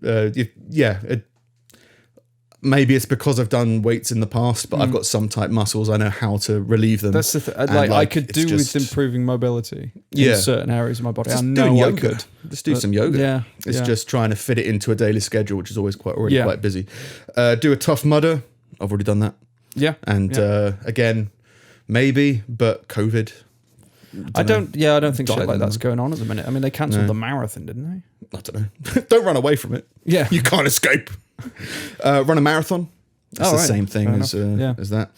maybe it's because I've done weights in the past, but I've got some tight muscles. I know how to relieve them. That's the thing. I could do with improving mobility in certain areas of my body. I know I could. Just do some yoga. Yeah. It's just trying to fit it into a daily schedule, which is always quite busy. Do a Tough Mudder. I've already done that. Yeah. And again, maybe, but COVID. I don't think shit like that's going on at the minute. I mean, they cancelled the marathon, didn't they? I don't know. Don't run away from it. Yeah. You can't escape. Run a marathon. That's the same thing as that.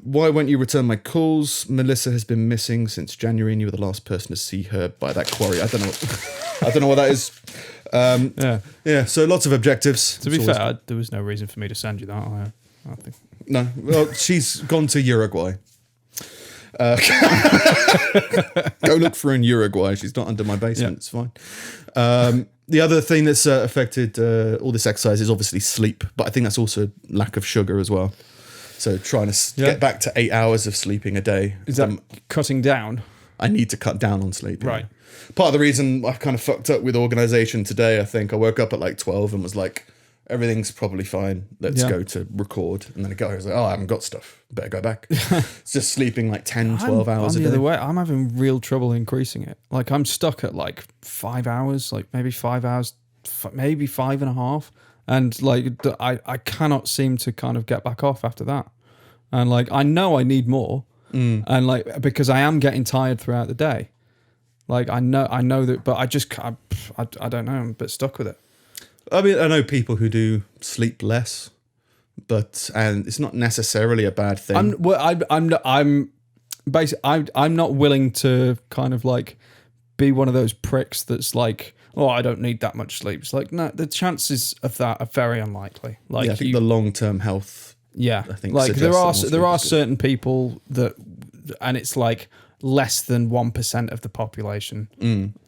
Why won't you return my calls? Melissa has been missing since January, and you were the last person to see her by that quarry. I don't know what that is. Yeah. So lots of objectives. To be fair, there was no reason for me to send you that. I think. No. Well, she's gone to Uruguay. Go look for her in Uruguay. She's not under my basement. It's fine. The other thing that's affected all this exercise is obviously sleep, but I think that's also lack of sugar as well. So trying to get back to 8 hours of sleeping a day. Is that cutting down? I need to cut down on sleep. Right. Part of the reason I kind of fucked up with organisation today, I think I woke up at like 12 and was like, everything's probably fine. Let's go to record. And then I was like, I haven't got stuff. Better go back. It's just sleeping like 10, 12 hours a day. Other way, I'm having real trouble increasing it. Like I'm stuck at like 5 hours, like maybe 5 hours, maybe 5.5. And like I cannot seem to kind of get back off after that. And like I know I need more. And like because I am getting tired throughout the day. Like I know that, but I just can't, I don't know. I'm a bit stuck with it. I mean, I know people who do sleep less, and it's not necessarily a bad thing. I'm not willing to kind of like be one of those pricks that's like, I don't need that much sleep. It's like, no, the chances of that are very unlikely. Like, I think the long-term health. Yeah, I think like there are certain people that, and it's like less than 1% of the population.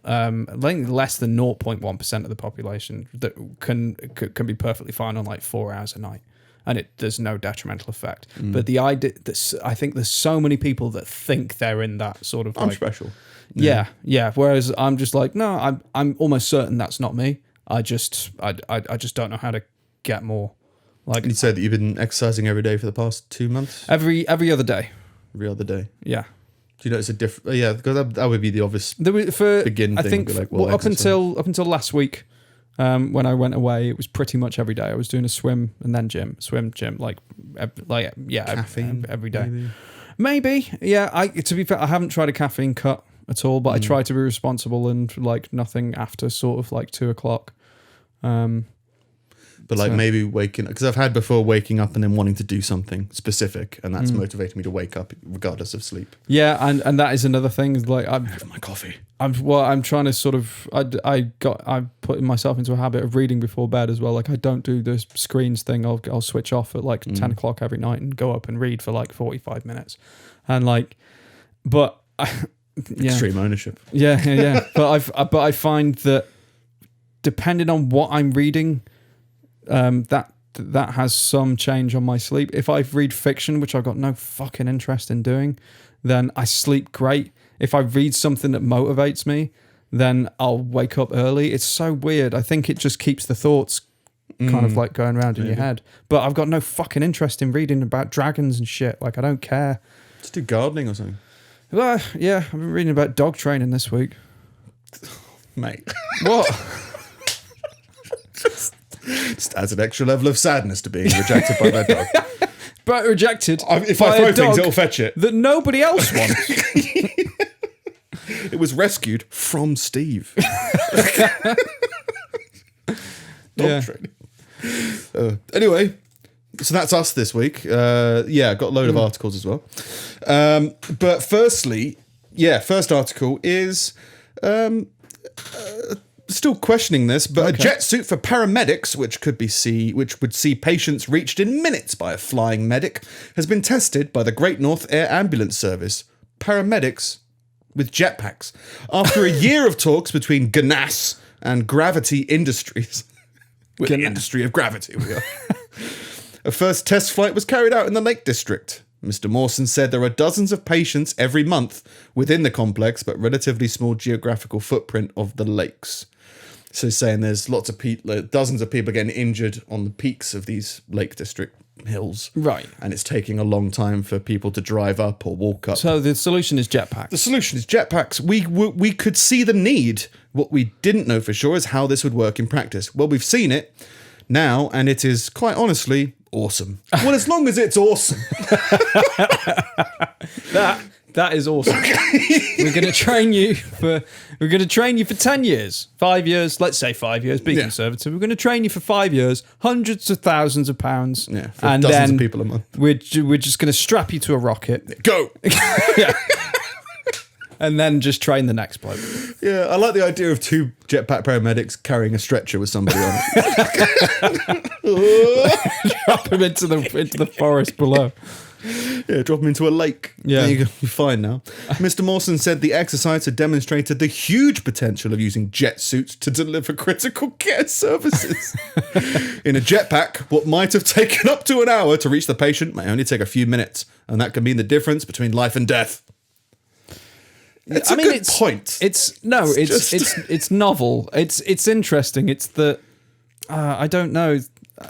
I think less than 0.1% of the population that can be perfectly fine on like 4 hours a night, and there's no detrimental effect. But the idea that I think there's so many people that think they're in that sort of. I'm special. Yeah. Whereas I'm just like, no, I'm almost certain that's not me. I just don't know how to get more. Like you said that you've been exercising every day for the past 2 months. Every other day. every other day. Yeah. Do you notice a different? Yeah, because that would be the obvious begin I thing. think Like, up until last week, when I went away, it was pretty much every day. I was doing a swim and then swim, gym, caffeine every day. Maybe, yeah. To be fair, I haven't tried a caffeine cut at all, but I try to be responsible and like nothing after sort of like 2:00. But like maybe waking, because I've had before waking up and then wanting to do something specific, and that's motivated me to wake up regardless of sleep. Yeah, and that is another thing. Like I have my coffee. I'm trying to sort of I put myself into a habit of reading before bed as well. Like I don't do the screens thing. I'll switch off at like 10:00 every night and go up and read for like 45 minutes, and like, but extreme ownership. Yeah. but I find that depending on what I'm reading, that has some change on my sleep. If I read fiction, which I've got no fucking interest in doing, then I sleep great. If I read something that motivates me, then I'll wake up early. It's so weird. I think it just keeps the thoughts kind of like going around in your head. But I've got no fucking interest in reading about dragons and shit. Like I don't care. Just do gardening or something. Well, yeah, I've been reading about dog training this week. Mate. What? Just adds an extra level of sadness to being rejected by that dog. But rejected. If I throw things, it'll fetch it. That nobody else wants. It was rescued from Steve. Dog training. Anyway, so that's us this week. Got a load of articles as well. But firstly, first article is still questioning this, but a jet suit for paramedics, which would see patients reached in minutes by a flying medic, has been tested by the Great North Air Ambulance Service. Paramedics with jetpacks. After a year of talks between GNAS and Gravity Industries. The industry of gravity, we are. A first test flight was carried out in the Lake District. Mr. Mawson said there are dozens of patients every month within the complex, but relatively small geographical footprint of the lakes. So saying there's lots of people, dozens of people getting injured on the peaks of these Lake District hills. Right. And it's taking a long time for people to drive up or walk up. So the solution is jetpacks. The solution is jetpacks. We could see the need. What we didn't know for sure is how this would work in practice. Well, we've seen it now, and it is quite honestly awesome. Well, as long as it's awesome. That is awesome. We're going to train you for 10 years, 5 years, let's say 5 years, be conservative. We're going to train you for 5 years, hundreds of thousands of pounds. Yeah, for dozens of people a month. We're just going to strap you to a rocket. Go! Yeah. And then just train the next bloke. Yeah, I like the idea of 2 jetpack paramedics carrying a stretcher with somebody on it. Drop him into the forest below. Yeah, drop him into a lake. Yeah. There you go. You're fine now. Mr. Mawson said the exercise had demonstrated the huge potential of using jet suits to deliver critical care services. In a jetpack, what might have taken up to an hour to reach the patient may only take a few minutes, and that can mean the difference between life and death. It's a good point. It's novel. It's interesting. It's the I don't know.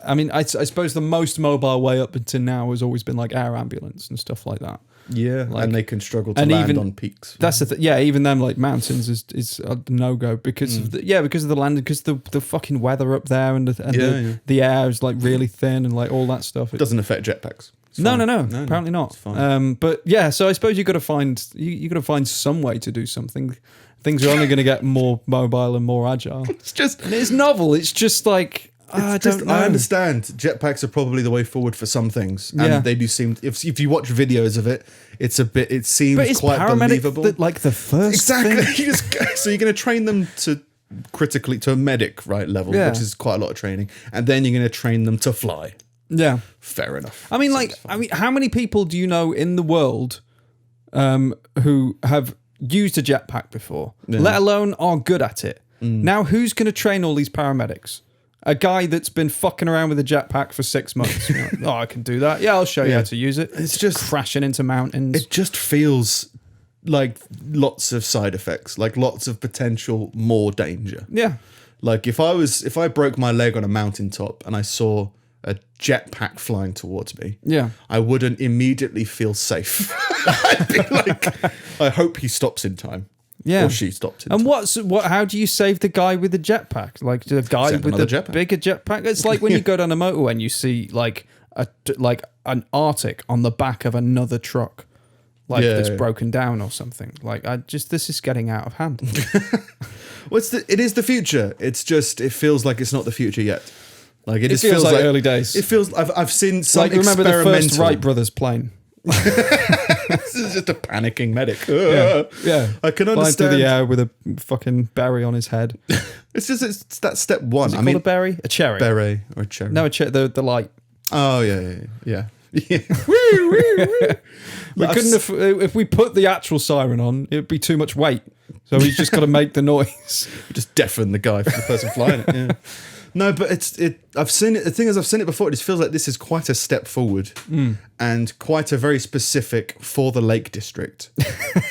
I mean, I suppose the most mobile way up until now has always been like air ambulance and stuff like that. Yeah, and they can struggle to land on peaks. That's the thing. Yeah, even them like mountains is a no go because of the landing, because the fucking weather up there and the air is like really thin and like all that stuff. It doesn't affect jetpacks. No, apparently not. But yeah, so I suppose you got to find some way to do something. Things are only going to get more mobile and more agile. It's novel. It's just like. I don't know. I understand jetpacks are probably the way forward for some things, and they do seem. If you watch videos of it, it seems quite believable. Like the first thing? So you're going to train them to a medic level, which is quite a lot of training, and then you're going to train them to fly. Yeah, fair enough. I mean, how many people do you know in the world who have used a jetpack before, let alone are good at it? Now, who's going to train all these paramedics? A guy that's been fucking around with a jetpack for 6 months. I can do that. Yeah, I'll show you how to use it. It's just crashing into mountains. It just feels like lots of side effects, like lots of potential more danger. Yeah. Like if I broke my leg on a mountaintop and I saw a jetpack flying towards me, I wouldn't immediately feel safe. I'd be like, I hope he stops in time. Yeah. Or she stops in And time. how do you save the guy with the jetpack? Like the guy Send with another the jetpack. bigger jetpack? It's like when you go down a motorway and you see like an Arctic on the back of another truck. Like Yeah, that's yeah. broken down or something. Like this is getting out of hand. Well, it is the future. It's just, it feels like it's not the future yet. Like it just feels like early days. It feels, I've seen some Like remember the experimental. first Wright brothers plane? This is just a panicking medic. Yeah. I can Flying through understand. the air with a fucking berry on his head. It's that step one. Is it called a berry? A cherry? beret or a cherry. No, the light. Oh yeah. We couldn't have, if we put the actual siren on, it'd be too much weight. So he's just got to make the noise. Just deafen the guy for the person flying it. Yeah. No, but I've seen it. The thing is, I've seen it before. It just feels like this is quite a step forward and quite a very specific for the Lake District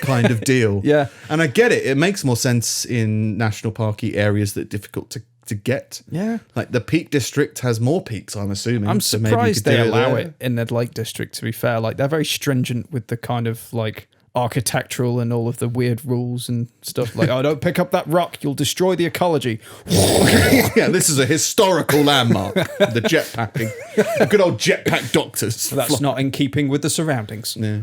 kind of deal. Yeah. And I get it. It makes more sense in national parky areas that are difficult to get. Yeah. Like the Peak District has more peaks, I'm assuming. I'm so maybe you surprised could they do allow there. it in the Lake District, to be fair. Like, they're very stringent with the kind of, like, architectural and all of the weird rules and stuff. Like, oh, don't pick up that rock. You'll destroy the ecology. Yeah, this is a historical landmark. The jetpacking. Good old jetpack doctors. That's not in keeping with the surroundings. Yeah.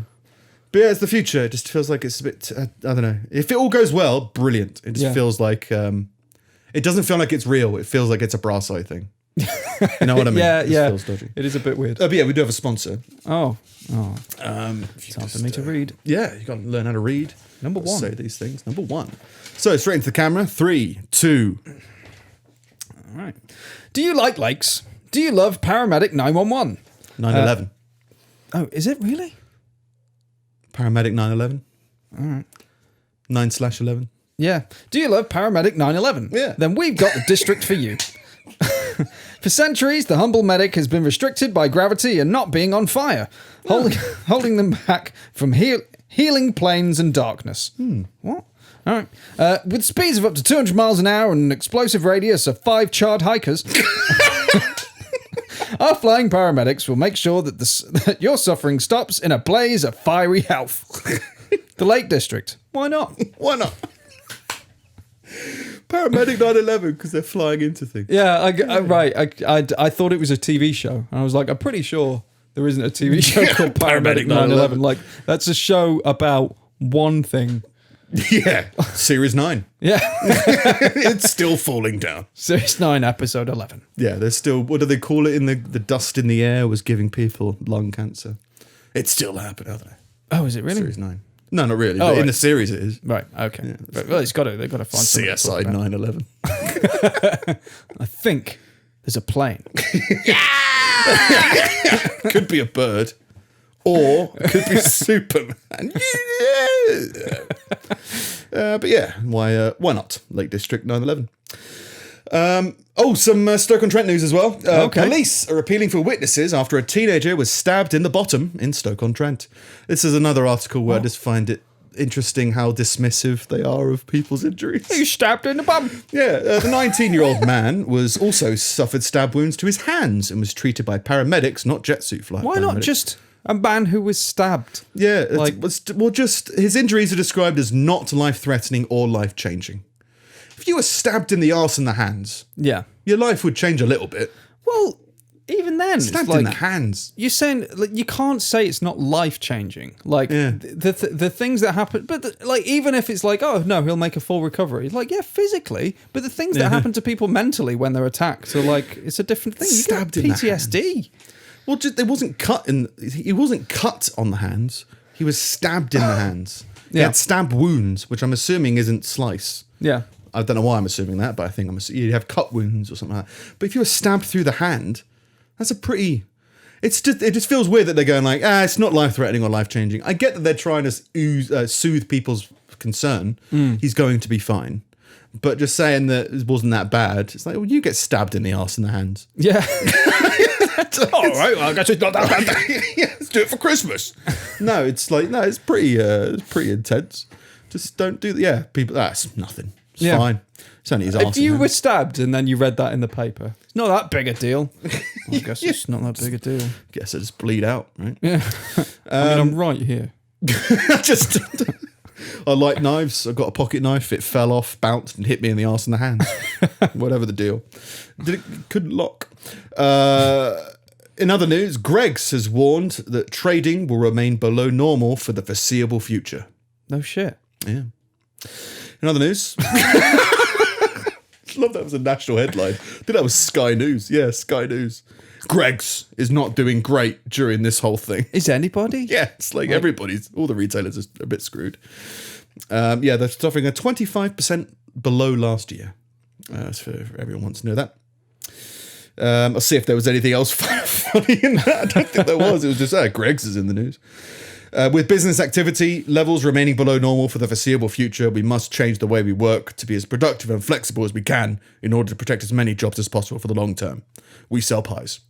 But yeah, it's the future. It just feels like it's a bit, I don't know. If it all goes well, brilliant. It just feels like, it doesn't feel like it's real. It feels like it's a brass eye thing. You know what I mean? Yeah, It yeah. feels dodgy. It is a bit weird. But yeah, we do have a sponsor. Oh. It's Time for me to read. Yeah, you got to learn how to read. Number one. Say these things. Number one. So straight into the camera. 3, 2. All right. Do you like lakes? Do you love Paramedic 911? 9/11. Oh, is it really? Paramedic 9/11. All right. 9/11. Yeah. Do you love Paramedic 911? Yeah. Then we've got the district for you. For centuries, the humble medic has been restricted by gravity and not being on fire, holding them back from healing planes and darkness. What? All right. With speeds of up to 200 miles an hour and an explosive radius of 5 charred hikers, our flying paramedics will make sure that, that your suffering stops in a blaze of fiery health. The Lake District. Why not? Why not? Paramedic 9/11 because they're flying into things. Yeah, I thought it was a TV show. And I was like, I'm pretty sure there isn't a TV show called Paramedic 9/11. Like, that's a show about one thing. Yeah, Series 9. Yeah. It's still falling down. Series 9, Episode 11. Yeah, there's still, what do they call it? In the dust in the air was giving people lung cancer. It's still happening, I don't know. Oh, is it really? Series 9. No, not really. Oh, but in right. the series it is. Right, okay. But, well, they've got to find something to talk CSI about. 9/11. I think there's a plane. Could be a bird. Or it could be Superman. But yeah, why not? Lake District 9/11. Some Stoke-on-Trent news as well. Okay. Police are appealing for witnesses after a teenager was stabbed in the bottom in Stoke-on-Trent. This is another article where I just find it interesting how dismissive they are of people's injuries. You stabbed in the bum. Yeah, the 19-year-old man was also suffered stab wounds to his hands and was treated by paramedics, not jet suit flight. Why not just a man who was stabbed? Yeah, Like- just his injuries are described as not life-threatening or life-changing. If you were stabbed in the arse and the hands, Yeah. your life would change a little bit. Well, even then, it's Stabbed like, in the hands. you're saying, like, you can't say it's not life changing. Like Yeah. the things that happen, but like even if it's like, oh no, he'll make a full recovery. Like, yeah, physically, but the things that happen to people mentally when they're attacked are like, it's a different thing. You Stabbed get in the PTSD. Well, just, it wasn't cut in. He wasn't cut on the hands. He was stabbed in the hands. He Yeah. had stab wounds, which I'm assuming isn't slice. Yeah. I don't know why I'm assuming that, but I think you have cut wounds or something like that. But if you were stabbed through the hand, that's a pretty. It just feels weird that they're going like, it's not life threatening or life changing. I get that they're trying to soothe people's concern. He's going to be fine, but just saying that it wasn't that bad. It's like, well, you get stabbed in the arse and the hands. Yeah. All right, well, I guess it's not that bad. Yeah, let's do it for Christmas. No, it's like it's pretty intense. Just don't do that. Yeah, people. That's nothing. It's Yeah. fine. It's only his arse. If you were stabbed and then you read that in the paper, it's not that big a deal. I guess it's not that big a deal. guess I just bleed out, right? Yeah. I mean, I'm right here. Just, I like knives. I got a pocket knife. It fell off, bounced, and hit me in the arse and the hand. Whatever the deal. Couldn't lock. In other news, Greggs has warned that trading will remain below normal for the foreseeable future. No shit. Yeah. In other news, I love that was a national headline. I think that was Sky News. Yeah, Sky News. Greggs is not doing great during this whole thing. Is anybody? Yeah, it's like everybody's, all the retailers are a bit screwed. Yeah, they're suffering a 25% below last year. So everyone wants to know that. I'll see if there was anything else funny in that. I don't think there was. It was just, Greggs is in the news. With business activity levels remaining below normal for the foreseeable future, we must change the way we work to be as productive and flexible as we can in order to protect as many jobs as possible for the long term. We sell pies.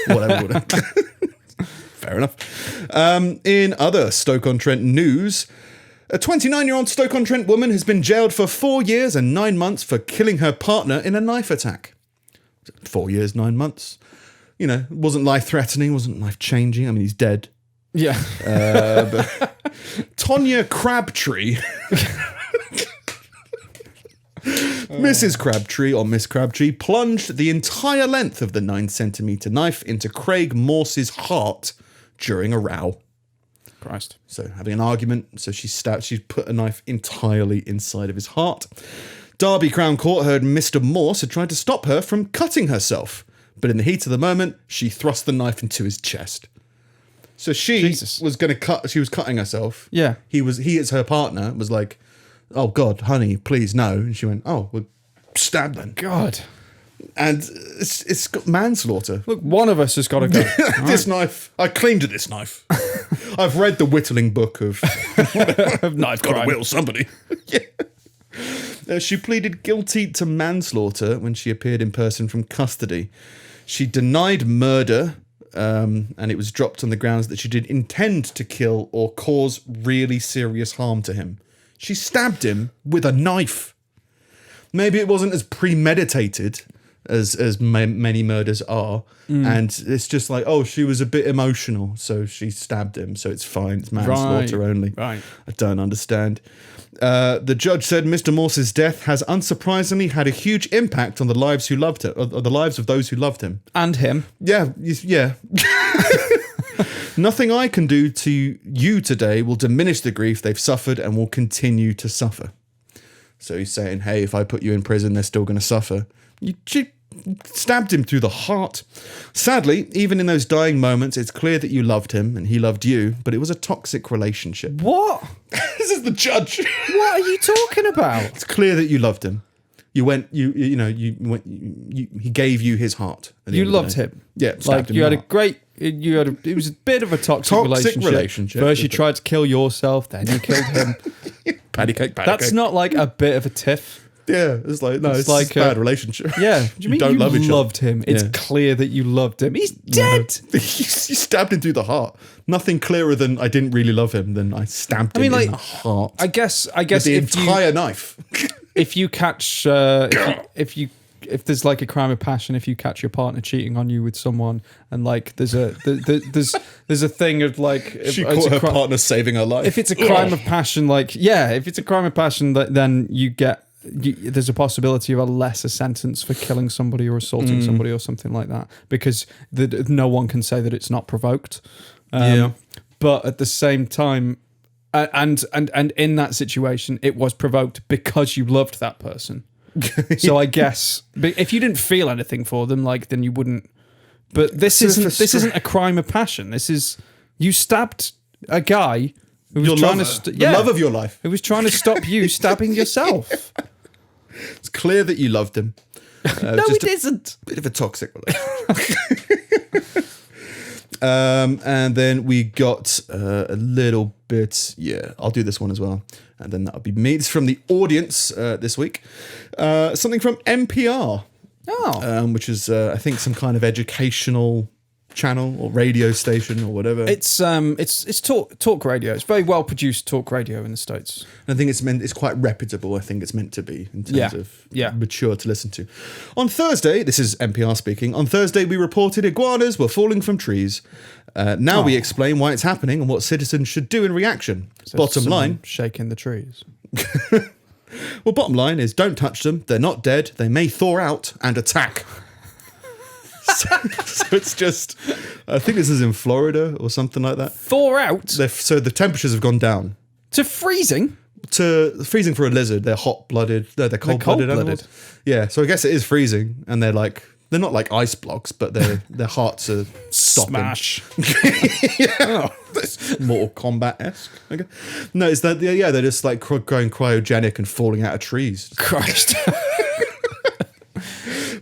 Whatever. Fair enough. In other Stoke-on-Trent news, a 29-year-old Stoke-on-Trent woman has been jailed for 4 years and 9 months for killing her partner in a knife attack. 4 years, 9 months. You know, wasn't life-threatening, wasn't life-changing. I mean, he's dead. Yeah. But Tonya Crabtree, Mrs. Crabtree or Miss Crabtree, plunged the entire length of the 9-centimetre knife into Craig Morse's heart during a row. Christ. So having an argument, so she put a knife entirely inside of his heart. Derby Crown Court heard Mr. Morse had tried to stop her from cutting herself, but in the heat of the moment, she thrust the knife into his chest. So she was going to cut. She was cutting herself. Yeah. He as her partner was like, "Oh God, honey, please no." And she went, "Oh, well, stab then." God. And it's got manslaughter. Look, one of us has got to go. This knife, I claimed to this knife. I've read the Whittling book of knife got to crime. whittle somebody. Yeah. She pleaded guilty to manslaughter when she appeared in person from custody. She denied murder. And it was dropped on the grounds that she did intend to kill or cause really serious harm to him. She stabbed him with a knife. Maybe it wasn't as premeditated as many murders are. And it's just like, oh, she was a bit emotional, so she stabbed him, so it's fine. It's manslaughter only. Right. I don't understand. The judge said Mr. Morse's death has unsurprisingly had a huge impact on the lives who loved him, or the lives of those who loved him. And him. Yeah. Nothing I can do to you today will diminish the grief they've suffered and will continue to suffer. So he's saying, hey, if I put you in prison, they're still going to suffer. She stabbed him through the heart. Sadly, even in those dying moments, it's clear that you loved him and he loved you, but it was a toxic relationship. What? This is the judge. What are you talking about? It's clear that you loved him. He gave you his heart. You loved him. Yeah, like you had a great. It was a bit of a toxic relationship. First, you tried to kill yourself, then you killed him. Patty cake. That's not like a bit of a tiff. Yeah, it's like it's like a bad relationship. Yeah, do you mean don't you love each loved him? It's clear that you loved him. He's dead. You stabbed him through the heart. Nothing clearer than I didn't really love him than I stabbed him in the heart. I guess with the entire knife. If you catch, if there's like a crime of passion, if you catch your partner cheating on you with someone, and like there's a thing of like she caught her partner saving her life. If it's a crime of passion, if it's a crime of passion, then you get. There's a possibility of a lesser sentence for killing somebody or assaulting somebody or something like that, because no one can say that it's not provoked. But at the same time, and in that situation, it was provoked because you loved that person. So I guess if you didn't feel anything for them, then you wouldn't. But this isn't a crime of passion. This is you stabbed a guy who was trying to the love of your life. Who was trying to stop you stabbing yourself. It's clear that you loved him. No, it isn't. Bit of a toxic relationship. And then we got a little bit. Yeah, I'll do this one as well. And then that'll be me. It's from the audience this week. Something from NPR. Oh. Which is, I think, some kind of educational channel or radio station or whatever. It's talk radio. It's very well produced talk radio in the States. I think it's quite reputable. I think it's meant to be in terms of mature to listen to. On Thursday, this is NPR speaking. On Thursday, we reported iguanas were falling from trees. Now we explain why it's happening and what citizens should do in reaction. So bottom line, shaking the trees. Well, bottom line is don't touch them. They're not dead. They may thaw out and attack. So it's just, I think this is in Florida or something like that. Thaw out? So the temperatures have gone down. To freezing? To freezing for a lizard. They're hot-blooded. They're cold-blooded animals. Yeah, so I guess it is freezing. And they're not like ice blocks, but their hearts are stopping. Smash. Yeah. That's Mortal Kombat-esque. Okay. No, it's that, they're just like going cryogenic and falling out of trees. Christ.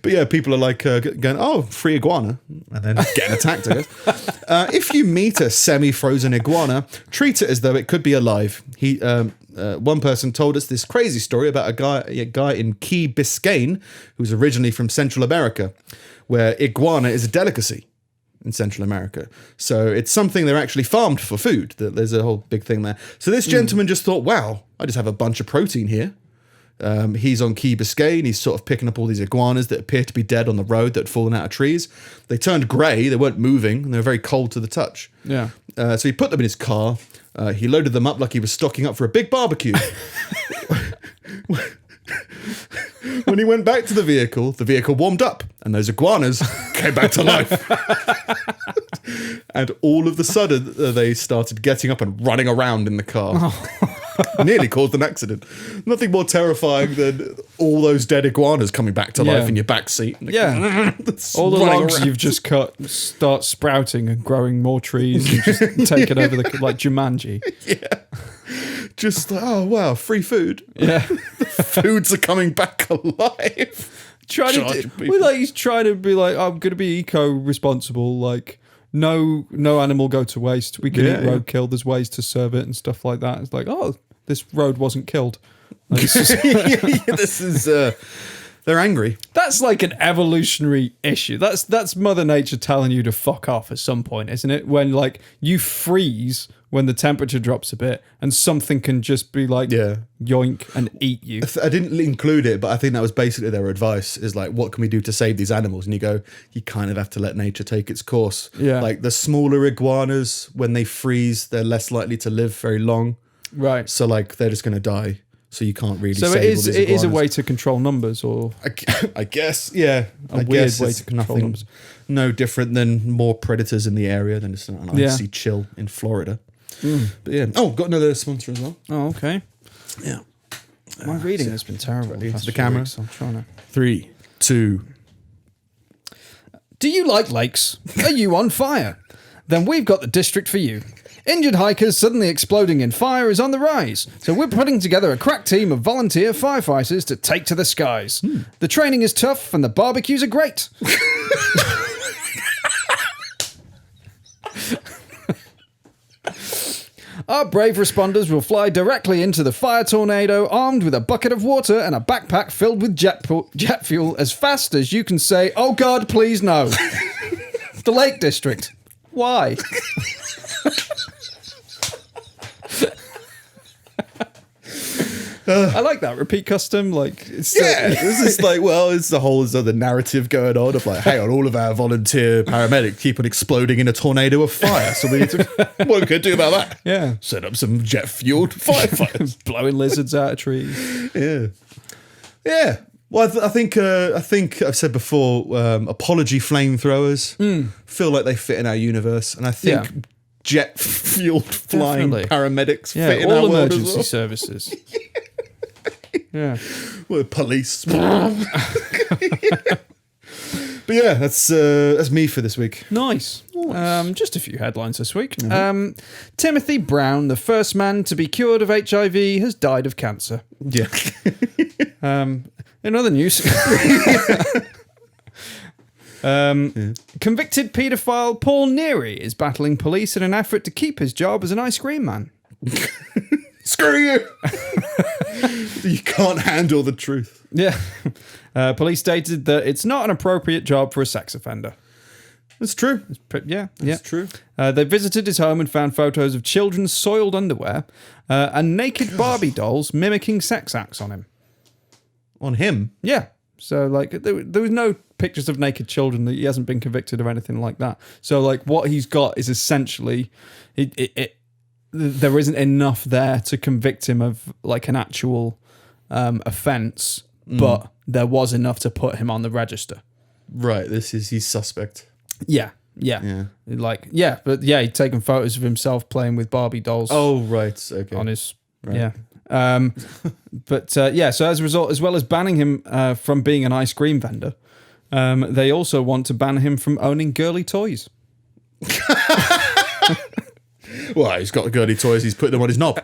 But yeah, people are like going, oh, free iguana, and then getting attacked, I guess. If you meet a semi-frozen iguana, treat it as though it could be alive. One person told us this crazy story about a guy in Key Biscayne who's originally from Central America, where iguana is a delicacy in Central America. So it's something they're actually farmed for food. There's a whole big thing there. So this gentleman just thought, wow, I just have a bunch of protein here. He's on Key Biscayne. He's sort of picking up all these iguanas that appear to be dead on the road that had fallen out of trees. They turned grey. They weren't moving. And they were very cold to the touch. Yeah. So he put them in his car. He loaded them up like he was stocking up for a big barbecue. When he went back to the vehicle warmed up and those iguanas came back to life. And all of a sudden, they started getting up and running around in the car. Nearly caused an accident. Nothing more terrifying than all those dead iguanas coming back to life in your back seat. Yeah. All the logs you've just cut start sprouting and growing more trees and just taking over like Jumanji. Yeah. Just, oh, wow, free food. Yeah. Foods are coming back alive. He's trying to be like, I'm going to be eco-responsible, like, no animal go to waste. We can eat roadkill. There's ways to serve it and stuff like that. It's like, oh, this road wasn't killed. Like, this is they're angry. That's like an evolutionary issue. That's Mother Nature telling you to fuck off at some point, isn't it? When like you freeze when the temperature drops a bit and something can just be like yoink and eat you. I didn't include it, but I think that was basically their advice is like, what can we do to save these animals? And you go, you kind of have to let nature take its course. Yeah. Like the smaller iguanas, when they freeze, they're less likely to live very long. Right. So like they're just going to die. So you can't really So save it is all these iguanas. a way to control numbers, or I guess, yeah. A weird way to control numbers. No different than more predators in the area than just an icy chill in Florida. But yeah. Oh, got another sponsor as well. Oh, okay. Yeah. My reading has been terrible. Into the camera. Weeks. I'm trying to. 3, 2. Do you like lakes? Are you on fire? Then we've got the district for you. Injured hikers suddenly exploding in fire is on the rise, so we're putting together a crack team of volunteer firefighters to take to the skies. The training is tough and the barbecues are great. Our brave responders will fly directly into the fire tornado armed with a bucket of water and a backpack filled with jet fuel as fast as you can say, oh God, please no. The Lake District. Why? I like that repeat custom. Like, it's this is like, well, it's the whole other narrative going on of like, hang on, all of our volunteer paramedics keep on exploding in a tornado of fire. So we need to, what we could do about that? Yeah, set up some jet fueled firefighters, blowing lizards out of trees. Yeah. Well, I think I've said before, apology flamethrowers feel like they fit in our universe, and I think jet fueled flying paramedics fit in our world emergency as well. services. Yeah. Well, police. But yeah, that's me for this week. Nice. Just a few headlines this week. Timothy Brown, the first man to be cured of HIV, has died of cancer. Yeah. In other news, convicted paedophile Paul Neary is battling police in an effort to keep his job as an ice cream man. Screw you! You can't handle the truth. Yeah. Police stated that it's not an appropriate job for a sex offender. It's true. Yeah. It's true. They visited his home and found photos of children's soiled underwear and naked Barbie dolls mimicking sex acts on him. On him? Yeah. So, like, there was no pictures of naked children. That he hasn't been convicted or anything like that. So, like, what he's got is essentially... there isn't enough there to convict him of, like, an actual offence, but there was enough to put him on the register. Right, he's suspect. Yeah. Like, yeah, but yeah, he'd taken photos of himself playing with Barbie dolls. Oh, right, okay. On his, right. yeah. So as a result, as well as banning him from being an ice cream vendor, they also want to ban him from owning girly toys. Well, he's got the girly toys, he's putting them on his knob.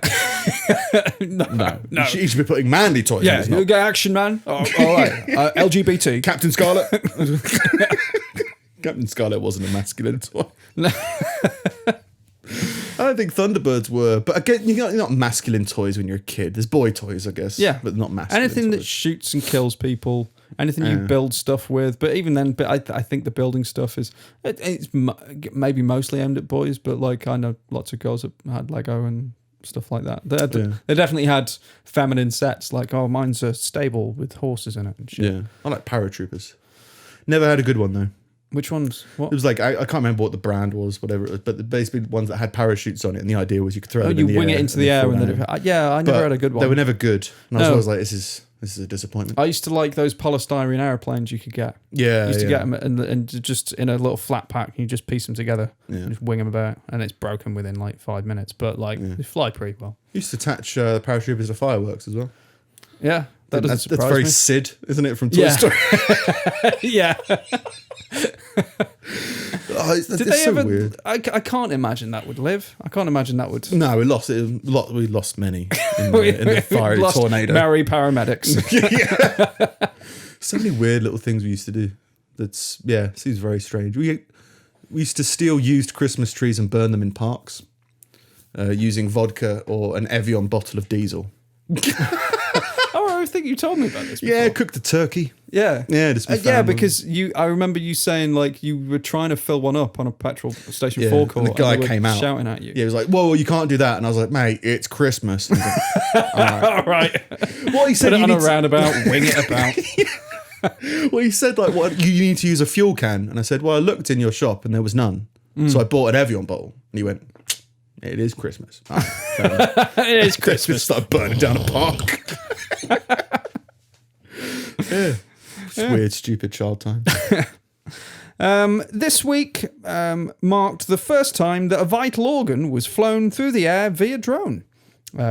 No. He should be putting manly toys on his knob. You get Action Man. Oh, all right. LGBT. Captain Scarlet. Captain Scarlet wasn't a masculine toy. I don't think Thunderbirds were, but again, you're not masculine toys when you're a kid. There's boy toys, I guess. Yeah, but not masculine. Anything toys. that shoots and kills people, anything you build stuff with. But even then, I think the building stuff it's maybe mostly aimed at boys. But like I know lots of girls that had Lego and stuff like that. They definitely had feminine sets. Like, oh, mine's a stable with horses in it and shit. Yeah, I like paratroopers. Never had a good one though. Which ones? What? It was like I can't remember what the brand was, whatever it was, but basically ones that had parachutes on it, and the idea was you could throw them in the air. You wing it into the air, and then I never had a good one. They were never good, and I was always like, this is a disappointment. I used to like those polystyrene airplanes you could get. Yeah, I used to get them and just in a little flat pack. You just piece them together, and just wing them about, and it's broken within like 5 minutes. But like they fly pretty well. Used to attach the paratroopers to fireworks as well. Yeah, that's very me. Sid, isn't it, from Toy Story? Yeah. Did they ever? Weird. I can't imagine that would live. I can't imagine that would. No, we lost it. We lost many in the fiery tornado. Merry paramedics. Yeah. So many weird little things we used to do. Seems very strange. We used to steal used Christmas trees and burn them in parks, using vodka or an Evian bottle of diesel. I think you told me about this before. Yeah, cooked a turkey. Yeah. Because I remember you saying like you were trying to fill one up on a petrol station forecourt. And the guy came out shouting at you. Yeah, he was like, "Whoa, you can't do that." And I was like, "Mate, it's Christmas." And All right. What he said, put it on a roundabout, wing it about. Well, he said like, "What you need to use a fuel can?" And I said, "Well, I looked in your shop and there was none, so I bought an Evian bottle." And he went, "It is Christmas." It is Christmas. Started burning down a park. Weird, stupid child time. This week marked the first time that a vital organ was flown through the air via drone,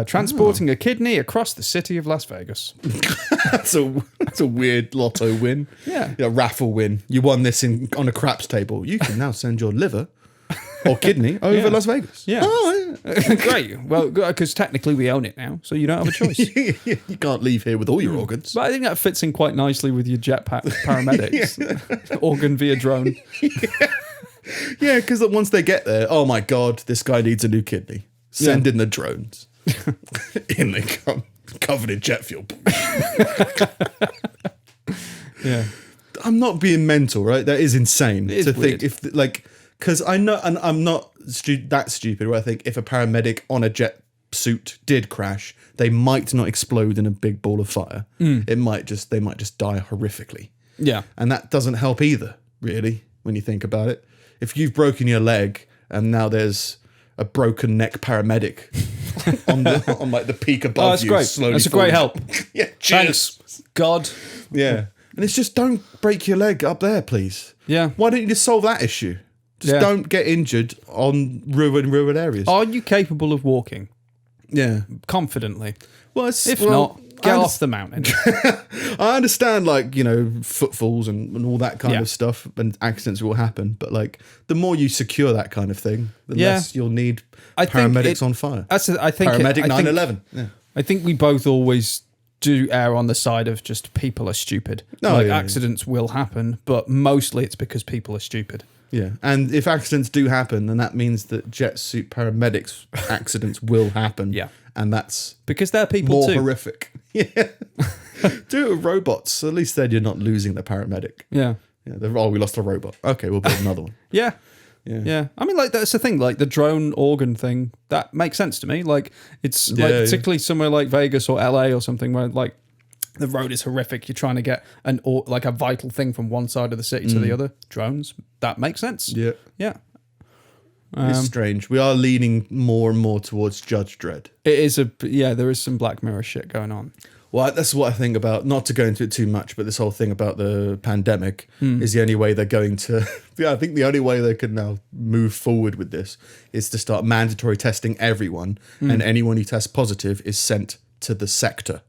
transporting a kidney across the city of Las Vegas. That's a weird lotto win. Yeah. Raffle win. You won this on a craps table. You can now send your liver or kidney over Las Vegas. Yeah. Oh, yeah. Great. Well, because technically we own it now, so you don't have a choice. You can't leave here with all your organs. But I think that fits in quite nicely with your jetpack paramedics. Organ via drone. Yeah, because once they get there, oh my God, this guy needs a new kidney. Send in the drones. In they come, covered in jet fuel. Yeah. I'm not being mental, right? That is insane to weird. think because I know, and I'm not that stupid where I think if a paramedic on a jet suit did crash, they might not explode in a big ball of fire. They might just die horrifically. Yeah. And that doesn't help either, really, when you think about it. If you've broken your leg and now there's a broken neck paramedic on the peak above that's you, great. slowly That's a falling. great help. Yeah, cheers. Thanks, God. Yeah. And it's just don't break your leg up there, please. Yeah. Why don't you just solve that issue? Just don't get injured on ruined areas. Are you capable of walking? Yeah. Confidently. Well, if not, get off the mountain. I understand, footfalls and all that kind of stuff, and accidents will happen. But the more you secure that kind of thing, the less you'll need paramedics on fire. Paramedic 9/11. Yeah. I think we both always do err on the side of just people are stupid. Accidents will happen, but mostly it's because people are stupid. Yeah, and if accidents do happen, then that means that jet suit paramedics accidents will happen. Yeah. And that's because they're people more too. horrific. Yeah. Do it with robots. At least then you're not losing the paramedic. Yeah. Yeah, we lost a robot. Okay, we'll build another one. Yeah. Yeah. Yeah. I mean, like, that's the thing. Like, the drone organ thing, that makes sense to me. Like, it's like particularly somewhere like Vegas or LA or something where, like, the road is horrific. You're trying to get a vital thing from one side of the city to the other. Drones, that makes sense. Yeah. Yeah. It's strange. We are leaning more and more towards Judge Dredd. It is there is some Black Mirror shit going on. Well, that's what I think about, not to go into it too much, but this whole thing about the pandemic is the only way they're going to... I think the only way they can now move forward with this is to start mandatory testing everyone, and anyone who tests positive is sent to the sector.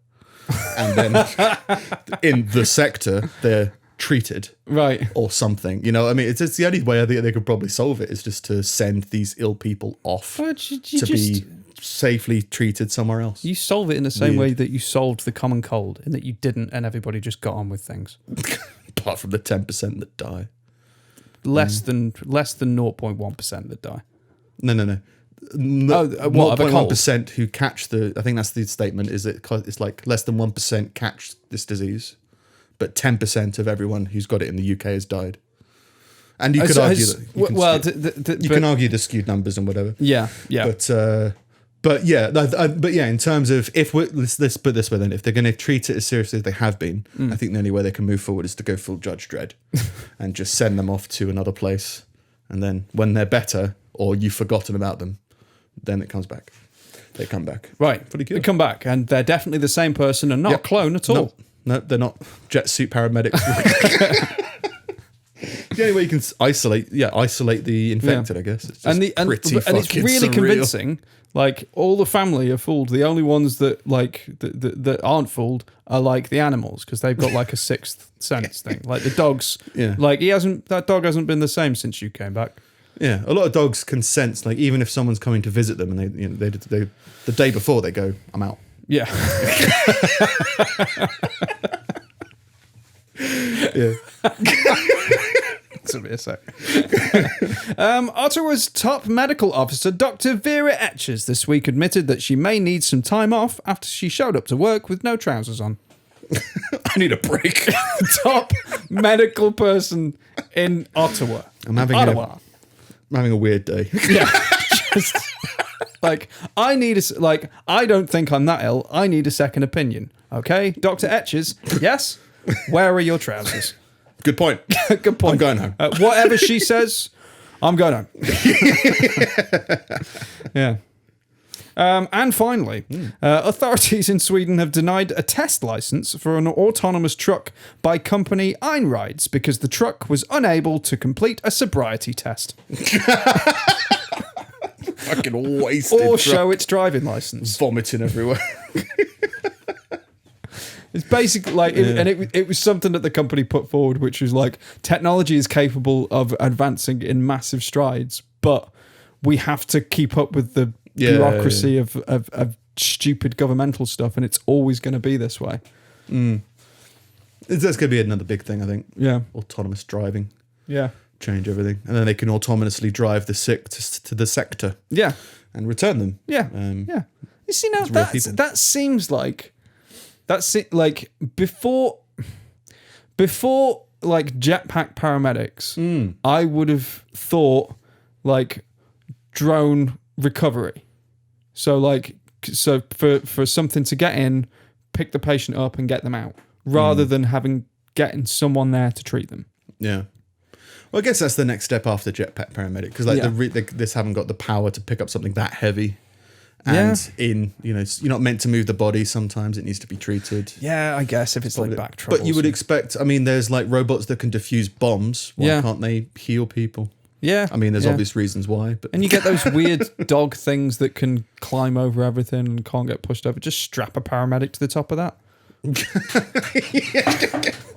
And then in the sector, they're treated. Right. Or something. You know, I mean, it's the only way I think they could probably solve it is just to send these ill people off be safely treated somewhere else. You solve it in the same way that you solved the common cold, in that you didn't and everybody just got on with things. Apart from the 10% that die. Less than 0.1% that die. No. What, of a cold? 0.1% who catch I think that's the statement, is it's like less than 1% catch this disease, but 10% of everyone who's got it in the UK has died. And you could argue that you can argue the skewed numbers and whatever. Yeah. But yeah, in terms of let's put it this way then, if they're going to treat it as seriously as they have been, I think the only way they can move forward is to go full Judge Dredd and just send them off to another place, and then when they're better or you've forgotten about them, then it comes back. They come back. Right. Pretty good. They come back, and they're definitely the same person and not a clone at all. No, they're not jet suit paramedics. The only way you can isolate the infected, I guess. It's just and it's really surreal. convincing. Like, all the family are fooled. The only ones that that aren't fooled are like the animals, because they've got like a sixth sense thing. Like the dogs. Yeah. Like that dog hasn't been the same since you came back. Yeah, a lot of dogs can sense, like, even if someone's coming to visit them, and they the day before they go, I'm out. Yeah. Yeah. Give me a sec. Ottawa's top medical officer, Dr. Vera Etches, this week admitted that she may need some time off after she showed up to work with no trousers on. I need a break. Top medical person in Ottawa. I'm having a weird day. Yeah. Just, like, I don't think I'm that ill. I need a second opinion. Okay? Dr. Etches, yes? Where are your trousers? Good point. Good point. I'm going home. Whatever she says, I'm going home. Yeah. And finally, authorities in Sweden have denied a test license for an autonomous truck by company Einrides because the truck was unable to complete a sobriety test. Fucking wasted. Or show its driving license. Vomiting everywhere. It's basically like, it was something that the company put forward, which was like, technology is capable of advancing in massive strides, but we have to keep up with the bureaucracy of stupid governmental stuff, and it's always going to be this way. That's going to be another big thing, I think. Yeah. Autonomous driving. Yeah. Change everything. And then they can autonomously drive the sick to the sector. Yeah. And return them. Yeah. Yeah. You see, now that seems like... That's it. Like, before like jetpack paramedics, I would have thought like drone recovery. So for something to get in, pick the patient up and get them out, rather than getting someone there to treat them. Yeah. Well, I guess that's the next step after jetpack paramedic, because this haven't got the power to pick up something that heavy. And you're not meant to move the body. Sometimes it needs to be treated. Yeah, I guess if it's like back trouble. But you would expect, I mean, there's like robots that can defuse bombs. Why can't they heal people? Yeah. I mean, there's obvious reasons why. But and you get those weird dog things that can climb over everything and can't get pushed over. Just strap a paramedic to the top of that.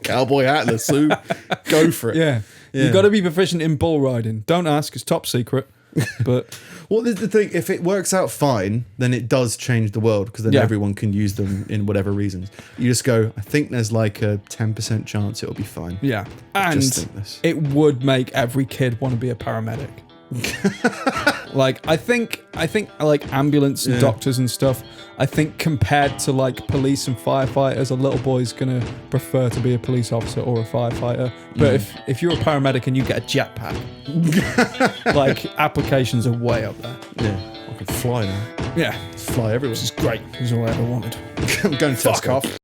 Cowboy hat and a suit. Go for it. Yeah. You've got to be proficient in bull riding. Don't ask, it's top secret. But well, the thing, if it works out fine, then it does change the world, because then everyone can use them in whatever reasons. You just go, I think there's like a 10% chance it'll be fine. Yeah. And it would make every kid want to be a paramedic. Like, I think like ambulance and doctors and stuff, I think compared to like police and firefighters, a little boy's gonna prefer to be a police officer or a firefighter. But if you're a paramedic and you get a jetpack, like, applications are way up there. Yeah, I can fly now. Yeah, Fly everywhere. this is great. This is all I ever wanted. I'm going to Fuck off.